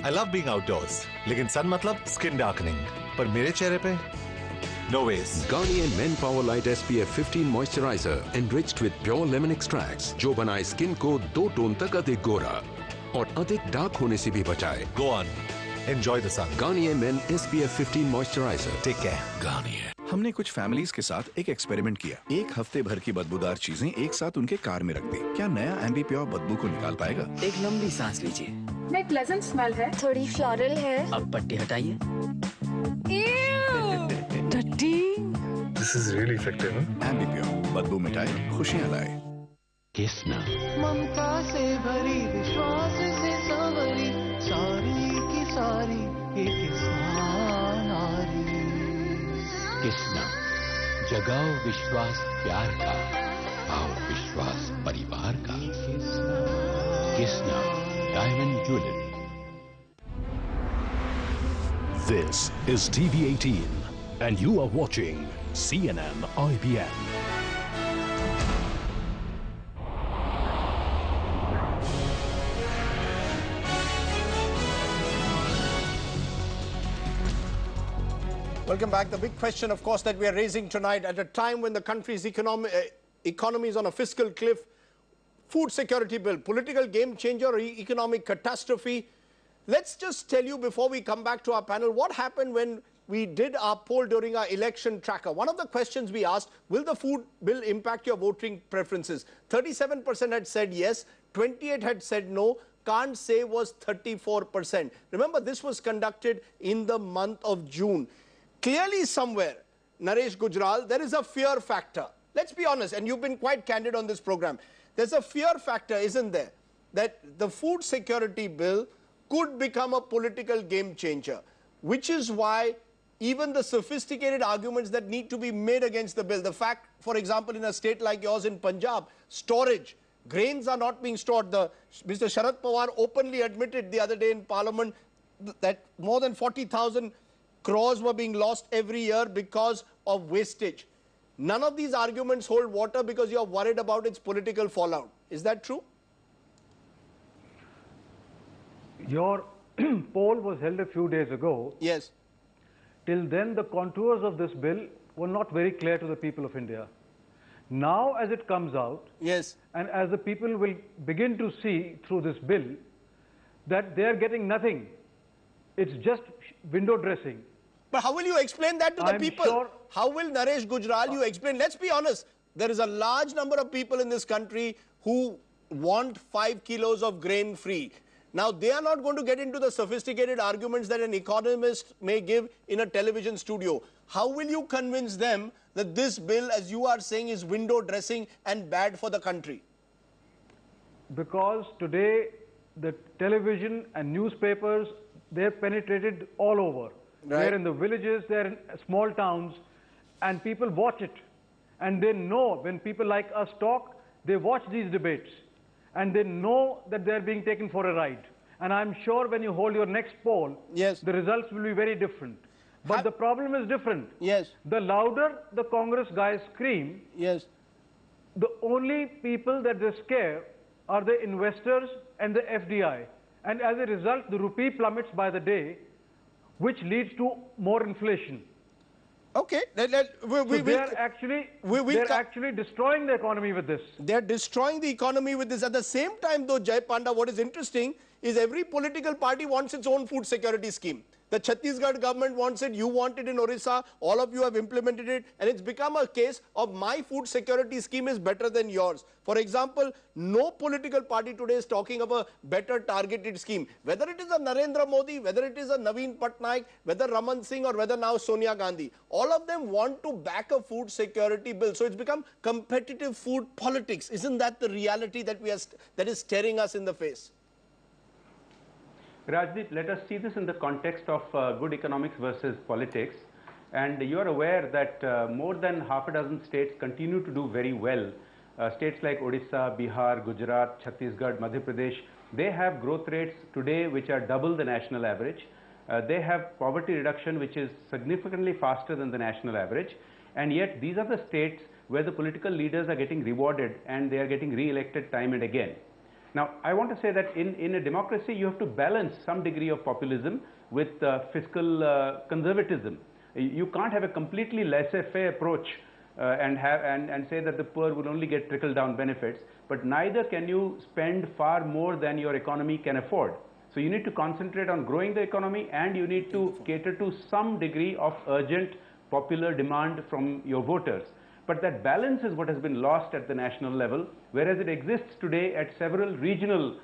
I love being outdoors, लेकिन सन मतलब स्किन डार्कनिंग, पर मेरे चेहरे पे no ways. Garnier Men Power Light SPF 15 Moisturizer enriched with pure lemon extracts, जो बनाए स्किन को 2 टोन तक अधिक गोरा और अधिक डार्क होने से भी बचाए। Go on, enjoy the sun. Garnier Men SPF 15 Moisturizer. Take care. Garnier. हमने कुछ फैमिलीज के साथ एक एक्सपेरिमेंट किया। 1 हफ्ते भर की बदबूदार चीजें एक साथ उनके कार में रख दी। क्या नया एम्बी प्योर बदबू को निकाल पाएगा? एक लंबी सांस लीजिए। में प्लेजेंट स्मेल है, थोड़ी फ्लोरल है। अब पट्टी हटाइए। Dirty. This is really effective, huh? Ambipure, बदबू मिटाए, खुशियाँ लाए. Kisna. ममता से भरी विश्वास से सवरी सारी की सारी एक किसान नारी. Kisna. जगाओ विश्वास प्यार का, आओ विश्वास परिवार का. Kisna Diamond Jewelry. This is TV18 and you are watching CNN-IBN. Welcome back. The big question, of course, that we are raising tonight at a time when the country's economy is on a fiscal cliff, food security bill, political game changer or economic catastrophe. Let's just tell you before we come back to our panel what happened when we did our poll during our election tracker. One of the questions we asked, will the food bill impact your voting preferences? 37% had said yes, 28% had said no, can't say was 34%. Remember, this was conducted in the month of June. Clearly somewhere, Naresh Gujral, there is a fear factor. Let's be honest, and you've been quite candid on this program. There's a fear factor, isn't there, that the food security bill could become a political game changer, which is why even the sophisticated arguments that need to be made against the bill, the fact, for example, in a state like yours in Punjab, storage, grains are not being stored. Mr. Sharad Pawar openly admitted the other day in Parliament that more than 40,000 crores were being lost every year because of wastage. None of these arguments hold water because you are worried about its political fallout. Is that true? Your poll was held a few days ago. Yes. Till then, the contours of this bill were not very clear to the people of India. Now, as it comes out, yes, and as the people will begin to see through this bill that they are getting nothing, it's just window dressing. But how will you explain that to the people? Sure, how will Naresh Gujral you explain? Let's be honest, there is a large number of people in this country who want 5 kilos of grain free. Now, they are not going to get into the sophisticated arguments that an economist may give in a television studio. How will you convince them that this bill, as you are saying, is window dressing and bad for the country? Because today, the television and newspapers, they're penetrated all over. Right. They're in the villages, they're in small towns, and people watch it. And they know when people like us talk, they watch these debates. And they know that they're being taken for a ride. And I'm sure when you hold your next poll, yes, the results will be very different. But the problem is different. Yes. The louder the Congress guys scream, yes, the only people that they scare are the investors and the FDI. And as a result, the rupee plummets by the day, which leads to more inflation. Okay, they are actually destroying the economy with this. They are destroying the economy with this. At the same time, though, Jai Panda, what is interesting is every political party wants its own food security scheme. The Chhattisgarh government wants it, you want it in Orissa, all of you have implemented it, and it's become a case of my food security scheme is better than yours. For example, no political party today is talking of a better targeted scheme. Whether it is a Narendra Modi, whether it is a Naveen Patnaik, whether Raman Singh or whether now Sonia Gandhi, all of them want to back a food security bill. So it's become competitive food politics. Isn't that the reality that that is staring us in the face? Rajdeep, let us see this in the context of good economics versus politics. And you are aware that more than half a dozen states continue to do very well. States like Odisha, Bihar, Gujarat, Chhattisgarh, Madhya Pradesh, they have growth rates today which are double the national average. They have poverty reduction which is significantly faster than the national average. And yet these are the states where the political leaders are getting rewarded and they are getting re-elected time and again. Now, I want to say that in a democracy, you have to balance some degree of populism with fiscal conservatism. You can't have a completely laissez-faire approach and say that the poor will only get trickle-down benefits, but neither can you spend far more than your economy can afford. So you need to concentrate on growing the economy and you need to cater to some degree of urgent popular demand from your voters. But that balance is what has been lost at the national level, whereas it exists today at several regional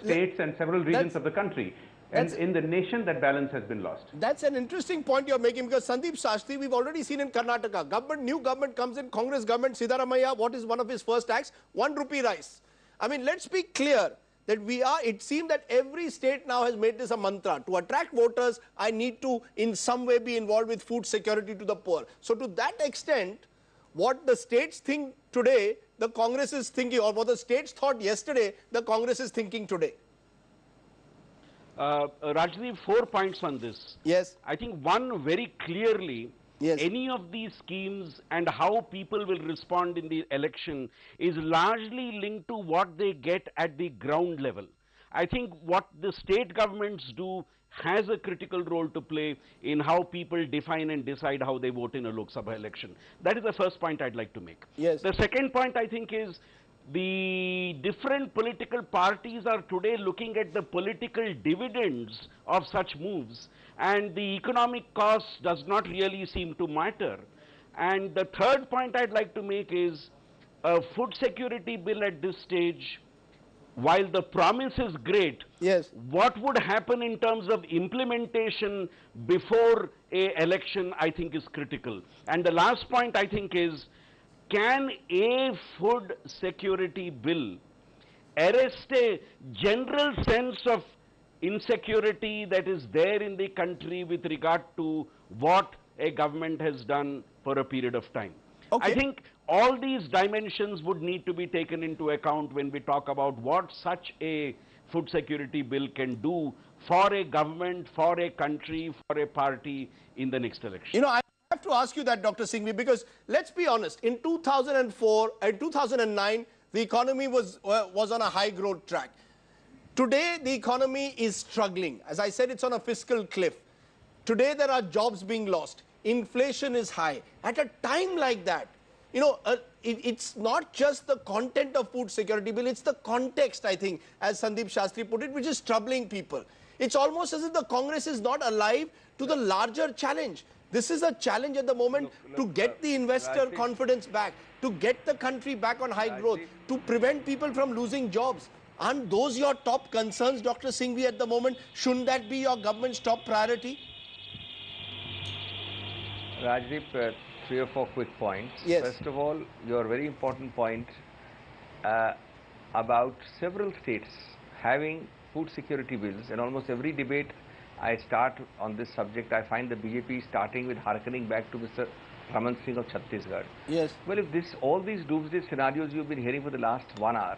states and several regions of the country. And in the nation, that balance has been lost. That's an interesting point you're making, because Sandeep Shastri, we've already seen in Karnataka, new government comes in, Congress government, Siddaramaiah, what is one of his first acts? 1 rupee rice. I mean, let's be clear that it seems that every state now has made this a mantra. To attract voters, I need to in some way be involved with food security to the poor. So to that extent, what the states think today, the Congress is thinking, or what the states thought yesterday, the Congress is thinking today. Rajdeep, 4 points on this. Yes. I think one, very clearly, any of these schemes and how people will respond in the election is largely linked to what they get at the ground level. I think what the state governments do has a critical role to play in how people define and decide how they vote in a Lok Sabha election. That is the first point I'd like to make. Yes. The second point, I think, is the different political parties are today looking at the political dividends of such moves, and the economic cost does not really seem to matter. And the third point I'd like to make is a food security bill at this stage, while the promise is great, what would happen in terms of implementation before an election, I think, is critical. And the last point, I think, is can a food security bill arrest a general sense of insecurity that is there in the country with regard to what a government has done for a period of time? I think all these dimensions would need to be taken into account when we talk about what such a food security bill can do for a government, for a country, for a party in the next election. You know, I have to ask you that, Dr. Singhvi, because let's be honest, in 2004 and 2009, the economy was on a high growth track. Today, the economy is struggling. As I said, it's on a fiscal cliff. Today, there are jobs being lost. Inflation is high. At a time like that, you know, it's not just the content of food security bill, it's the context, I think, as Sandeep Shastri put it, which is troubling people. It's almost as if the Congress is not alive to the larger challenge. This is a challenge at the moment to get the investor confidence back, to get the country back on high growth, to prevent people from losing jobs. Aren't those your top concerns, Dr. Singhvi, at the moment? Shouldn't that be your government's top priority? Rajdeep, 3 or 4 quick points. Yes. First of all, your very important point about several states having food security bills. In almost every debate I start on this subject, I find the BJP starting with hearkening back to Mr. Raman Singh of Chhattisgarh. Yes. Well, if all these doomsday scenarios you've been hearing for the last 1 hour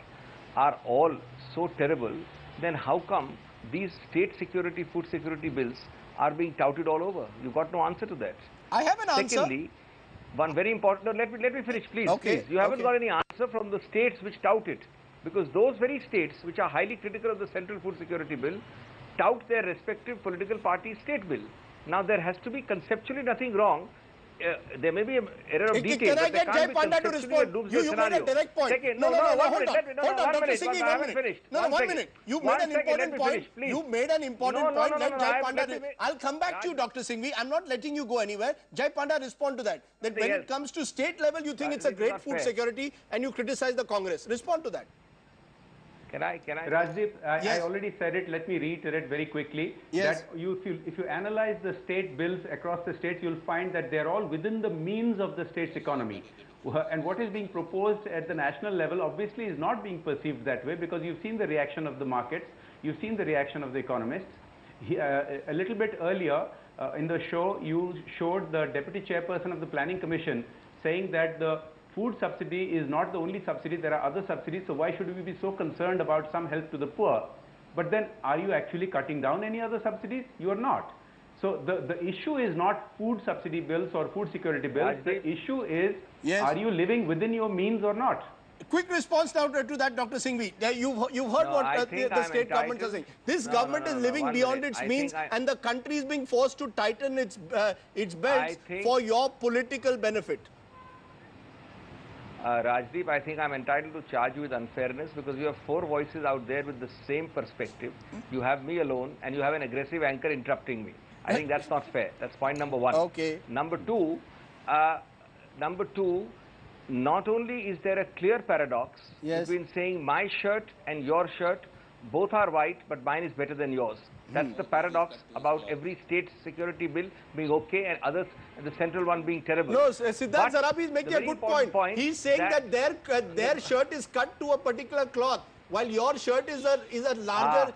are all so terrible, then how come these state security, food security bills are being touted all over? You've got no answer to that. I have an answer. Secondly, one very important, no, let me finish, please. Okay. Please. You haven't got any answer from the states which tout it. Because those very states which are highly critical of the central food security bill tout their respective political party state bill. Now, there has to be conceptually nothing wrong. There may be an error of detail. Can I get Jai Panda to respond? You made a direct point. Second, no, hold hold on, Dr. Singhvi, 1 minute. No, 1 minute. You made an important point. You made an important point. Let Jai Panda. I'll come back to you, Dr. Singhvi. I'm not letting you go anywhere. Jai Panda, respond to that. That when it comes to state level, you think it's a great food security and you criticize the Congress. Respond to that. Can I? Rajdeep, I already said it. Let me reiterate very quickly. Yes. That if you analyze the state bills across the states, you'll find that they're all within the means of the state's economy. And what is being proposed at the national level obviously is not being perceived that way, because you've seen the reaction of the markets, you've seen the reaction of the economists. A little bit earlier in the show, you showed the Deputy Chairperson of the Planning Commission saying that the food subsidy is not the only subsidy, there are other subsidies, so why should we be so concerned about some help to the poor? But then, are you actually cutting down any other subsidies? You are not. So the issue is not food subsidy bills or food security bills. The issue is, are you living within your means or not? Quick response now to that, Dr. Singhvi. You've heard what the state government is saying. This government is living beyond its means, and the country is being forced to tighten its belts for your political benefit. Rajdeep, I think I'm entitled to charge you with unfairness, because you have 4 voices out there with the same perspective. You have me alone, and you have an aggressive anchor interrupting me. I think that's not fair. That's point number 1. Okay. Number two, not only is there a clear paradox between saying my shirt and your shirt, both are white, but mine is better than yours. That's the paradox about every state security bill being okay and others, and the central one being terrible. No, Siddharth Sarabhi is making a good point. He's saying that their shirt is cut to a particular cloth, while your shirt is a larger.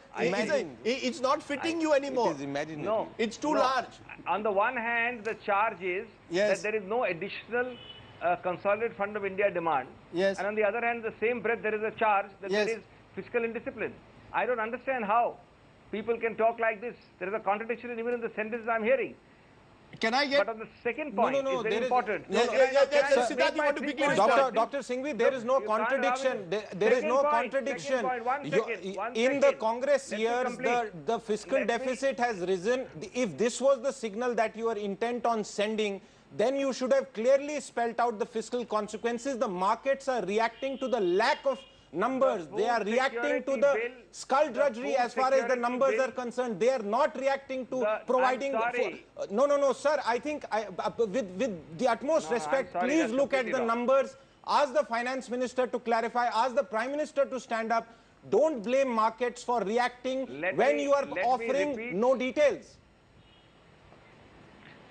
It's not fitting you anymore. It is imaginary. No, it's too large. On the one hand, the charge is that there is no additional consolidated fund of India demand. Yes. And on the other hand, the same breath, there is a charge that there is fiscal indiscipline. I don't understand how people can talk like this. There is a contradiction even in the sentences I'm hearing. Can I get... But on the second point, it's very important. Siddharth, you want to be clear? Dr. Singhvi, there is no contradiction. There is no contradiction. In the Congress years, the fiscal deficit has risen. If this was the signal that you are intent on sending, then you should have clearly spelled out the fiscal consequences. The markets are reacting to the lack of numbers. They are reacting to the skullduggery as far as the numbers are concerned. They are not reacting to providing... No, sir. I think with the utmost respect, please look at the numbers. Ask the finance minister to clarify. Ask the prime minister to stand up. Don't blame markets for reacting when you are offering no details.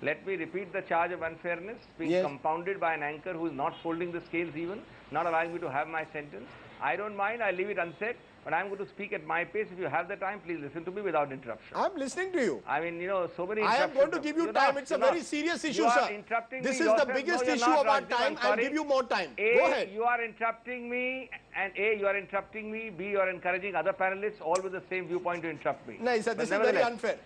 Let me repeat the charge of unfairness being compounded by an anchor who is not folding the scales even, not allowing me to have my sentence. I don't mind, I leave it unsaid, but I'm going to speak at my pace. If you have the time, please listen to me without interruption. I'm listening to you. I mean, you know, so many I am going to give you time. It's a very serious issue, sir. This is the biggest issue of our time. I'll give you more time. Go ahead. You are interrupting me, and you are interrupting me. B, you are encouraging other panelists, all with the same viewpoint to interrupt me. No, sir, this is very unfair.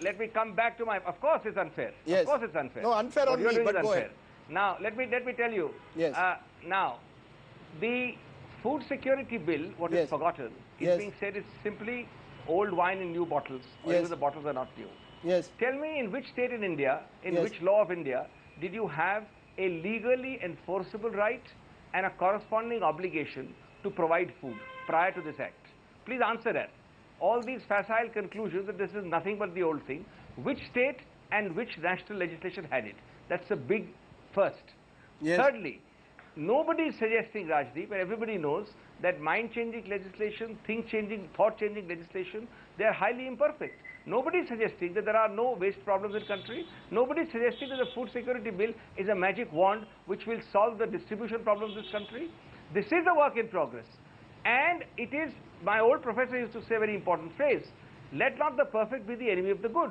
Let me come back to my... Of course it's unfair. Yes. Of course it's unfair. No, unfair on me, but go ahead. Now, let me tell you. Yes. Now, the food security bill, what is forgotten, is being said is simply old wine in new bottles, or even the bottles are not new. Yes. Tell me in which state in India, in which law of India, did you have a legally enforceable right and a corresponding obligation to provide food prior to this act? Please answer that. All these facile conclusions that this is nothing but the old thing, which state and which national legislation had it? That's a big first. Yes. Thirdly, nobody is suggesting, Rajdeep, and everybody knows that mind-changing legislation, think-changing, thought-changing legislation, they are highly imperfect. Nobody is suggesting that there are no waste problems in the country. Nobody is suggesting that the food security bill is a magic wand which will solve the distribution problems in this country. This is a work in progress. And it is, my old professor used to say a very important phrase, let not the perfect be the enemy of the good.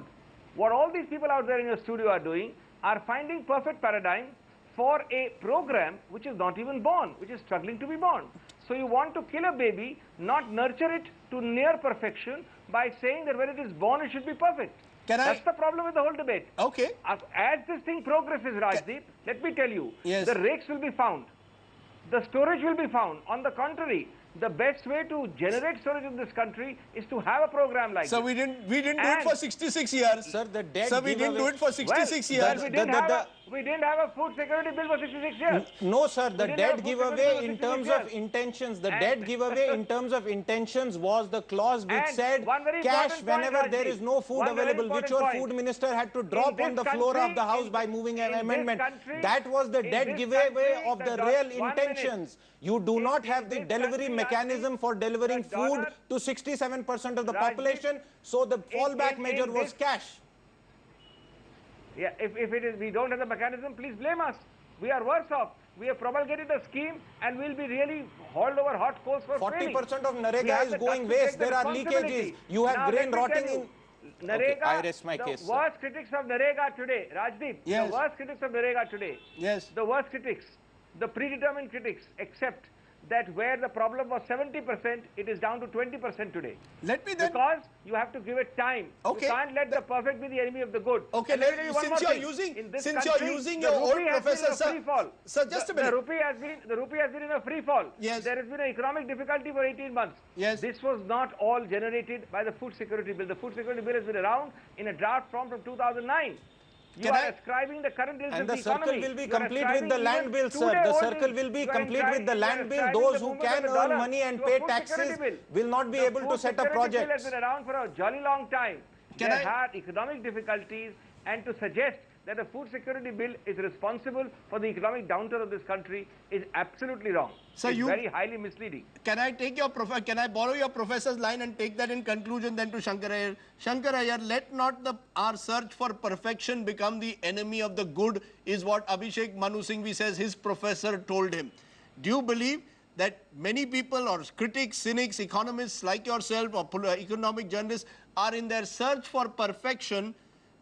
What all these people out there in your studio are doing are finding perfect paradigm for a program which is not even born, which is struggling to be born. So you want to kill a baby, not nurture it to near perfection by saying that when it is born it should be perfect. That's the problem with the whole debate. Okay. As this thing progresses, Rajdeep, let me tell you, the rakes will be found. The storage will be found. On the contrary, the best way to generate storage in this country is to have a program like this. So we didn't do it for 66 years. Sir, the debt we didn't do it for 66 years. We didn't have a food security bill for 66 years. No, sir. The debt giveaway in terms of intentions, was the clause which said cash whenever there is no food available, which your food minister had to drop on the floor of the house by moving an amendment. That was the debt giveaway of the real intentions. You do not have the delivery mechanism for delivering food to 67% of the population, so the fallback measure was cash. Yeah, if it is, we don't have the mechanism, please blame us. We are worse off. We have promulgated a scheme and we'll be really hauled over hot coals for 40% of Narega is going waste. There are leakages. You have grain rotting in... Narega, I rest my case. The worst critics of Narega today, Rajdeep, the worst critics of Narega today, the worst critics, the predetermined critics, accept that where the problem was 70%, it is down to 20% today. Let me then... Because you have to give it time. Okay. You can't let the perfect be the enemy of the good. Okay, since you're using your old professor, sir, just a minute. The rupee has been in a free fall. Yes. There has been an economic difficulty for 18 months. Yes. This was not all generated by the food security bill. The food security bill has been around in a draft form from 2009. You are ascribing the current ills of the economy. And the circle will be complete with the land bill, sir. The circle will be complete with the land bill. Those who can earn money and pay taxes will not be able to set up projects. The food security bill has been around for a jolly long time. They had economic difficulties, and to suggest that a food security bill is responsible for the economic downturn of this country is absolutely wrong. So it's very highly misleading. Can I take your can I borrow your professor's line and take that in conclusion then to Shankar Iyer? Shankar Iyer, let not our search for perfection become the enemy of the good, is what Abhishek Manu Singhvi says his professor told him. Do you believe that many people or critics, cynics, economists like yourself or economic journalists are in their search for perfection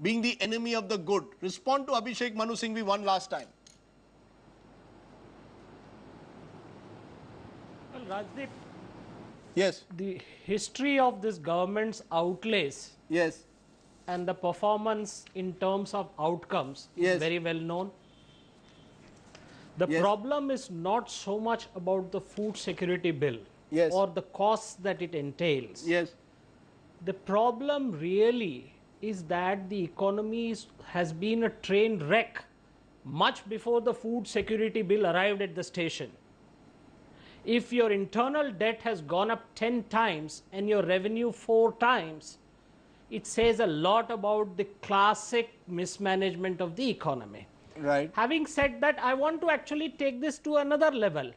being the enemy of the good? Respond to Abhishek Manu Singhvi one last time. Well, Rajdeep, yes, the history of this government's outlays, yes, and the performance in terms of outcomes is very well known. The problem is not so much about the food security bill or the costs that it entails. The problem really is that the economy has been a train wreck much before the food security bill arrived at the station. If your internal debt has gone up 10 times and your revenue 4 times, it says a lot about the classic mismanagement of the economy. Right. Having said that, I want to actually take this to another level.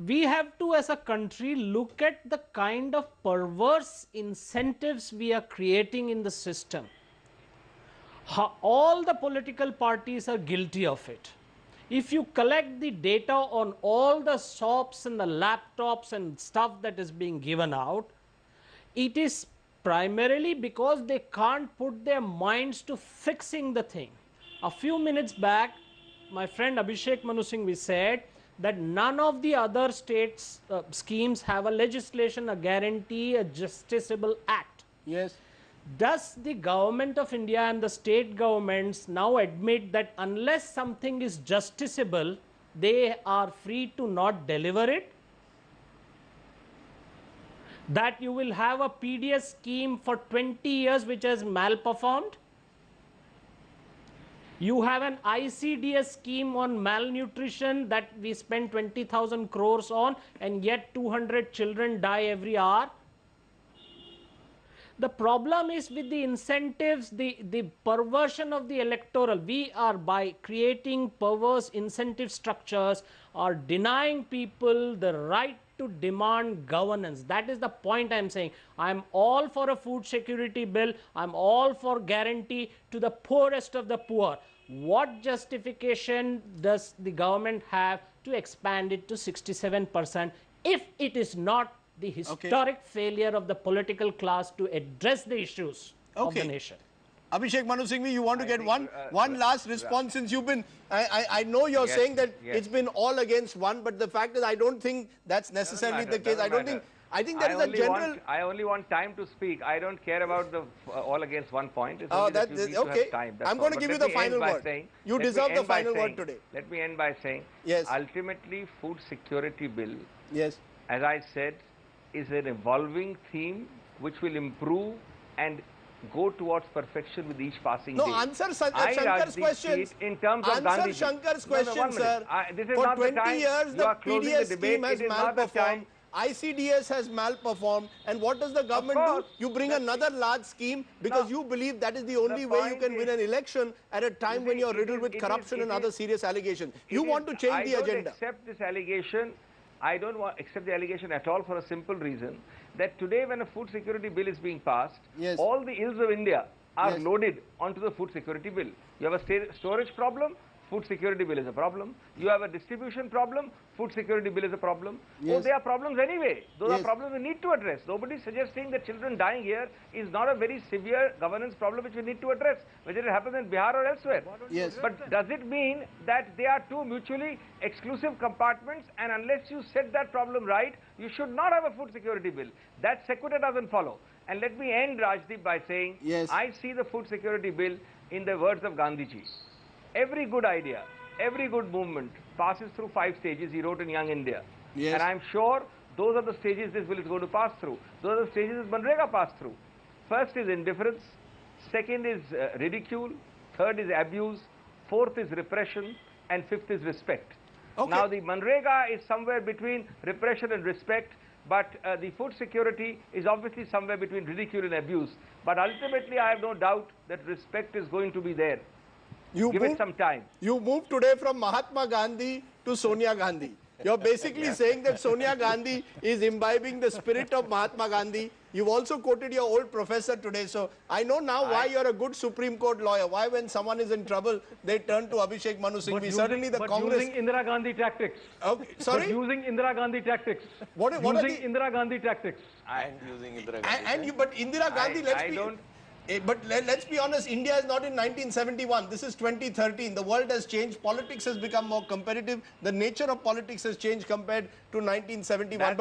We have to, as a country, look at the kind of perverse incentives we are creating in the system. All the political parties are guilty of it. If you collect the data on all the shops and the laptops and stuff that is being given out, it is primarily because they can't put their minds to fixing the thing. A few minutes back, my friend Abhishek Manu Singhvi said that none of the other states' schemes have a legislation, a guarantee, a justiciable act. Yes. Does the government of India and the state governments now admit that unless something is justiciable, they are free to not deliver it? That you will have a PDS scheme for 20 years which has malperformed? You have an ICDS scheme on malnutrition that we spend 20,000 crores on, and yet 200 children die every hour. The problem is with the incentives, the perversion of the electoral. We are, by creating perverse incentive structures, are denying people the right to demand governance. That is the point I'm saying. I'm all for a food security bill. I'm all for guarantee to the poorest of the poor. What justification does the government have to expand it to 67% if it is not the historic failure of the political class to address the issues of the nation? Abhishek Manu Singhvi, you want to get one last response since you've been, I know you're saying that it's been all against one, but the fact is I don't think that's necessarily the case. I think there is a general... I only want time to speak. I don't care about the all against one point. It's okay. To have time. I'm going to give you the final word. You deserve the final word today. Let me end by saying, ultimately, food security bill, as I said, is an evolving theme which will improve and go towards perfection with each passing day. Answer Shankar's question. In terms of Gandhi. Answer Shankar's question, sir. This is For not 20 the time. years, the PDS scheme has malperformed. ICDS has malperformed. And what does the government do? You bring another large scheme because you believe that is the only way you can win an election at a time when you're riddled with corruption and other serious allegations. You want to change the agenda. I don't accept this allegation. I don't accept the allegation at all for a simple reason that today when a food security bill is being passed, all the ills of India are loaded onto the food security bill. You have a storage problem, food security bill is a problem. You have a distribution problem, food security bill is a problem. Oh, they are problems anyway. Those are problems we need to address. Nobody is suggesting that children dying here is not a very severe governance problem which we need to address, whether it happens in Bihar or elsewhere. But does it mean that they are two mutually exclusive compartments, and unless you set that problem right, you should not have a food security bill? That sequitur doesn't follow. And let me end, Rajdeep, by saying I see the food security bill in the words of Gandhiji. Every good idea, every good movement passes through 5 stages, he wrote in Young India. And I'm sure those are the stages this bill is going to pass through. Those are the stages this Manrega passed through. First is indifference, second is ridicule, third is abuse, fourth is repression, and fifth is respect. Now the Manrega is somewhere between repression and respect, but the food security is obviously somewhere between ridicule and abuse. But ultimately I have no doubt that respect is going to be there. Give it some time. You moved today from Mahatma Gandhi to Sonia Gandhi. You're basically saying that Sonia Gandhi is imbibing the spirit of Mahatma Gandhi. You've also quoted your old professor today. So I know now why you're a good Supreme Court lawyer. Why when someone is in trouble, they turn to Abhishek Manu Singhvi. Certainly the Congress... using Indira Gandhi tactics. Okay. Sorry? But using Indira Gandhi tactics. What are the... Indira Gandhi tactics. And using Indira Gandhi. But Indira Gandhi, let's be honest, India is not in 1971. This is 2013. The world has changed. Politics has become more competitive. The nature of politics has changed compared to 1971.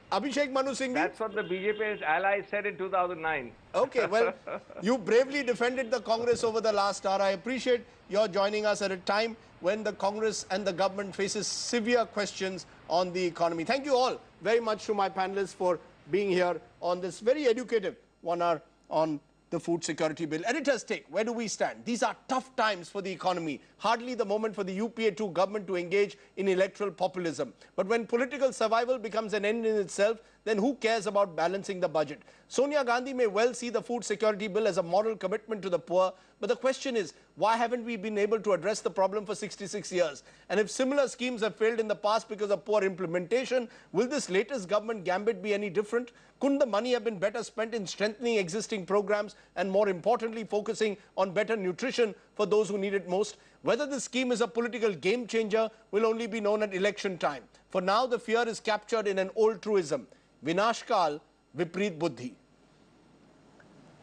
Abhishek Manu Singhvi. That's what the BJP's allies said in 2009. Okay, well, you bravely defended the Congress over the last hour. I appreciate your joining us at a time when the Congress and the government faces severe questions on the economy. Thank you all very much to my panelists for being here on this very educative 1 hour on the food security bill. Editor's take, where do we stand? These are tough times for the economy. Hardly the moment for the UPA-2 government to engage in electoral populism. But when political survival becomes an end in itself, then who cares about balancing the budget? Sonia Gandhi may well see the food security bill as a moral commitment to the poor, but the question is, why haven't we been able to address the problem for 66 years? And if similar schemes have failed in the past because of poor implementation, will this latest government gambit be any different? Couldn't the money have been better spent in strengthening existing programs and, more importantly, focusing on better nutrition for those who need it most? Whether this scheme is a political game changer will only be known at election time. For now, the fear is captured in an old truism: Vinashkal Vipreet Buddhi.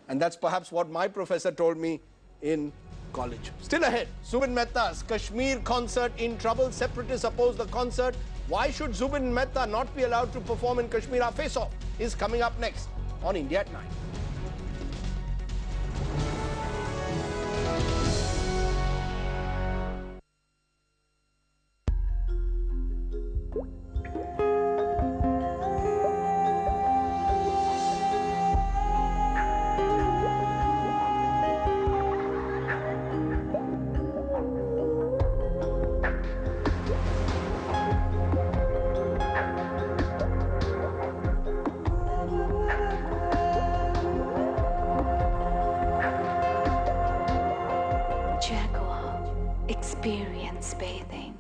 And that's perhaps what my professor told me in college. Still ahead, Zubin Mehta's Kashmir concert in trouble. Separatists oppose the concert. Why should Zubin Mehta not be allowed to perform in Kashmir? Our face-off is coming up next on India at 9. Jaguar, experience bathing.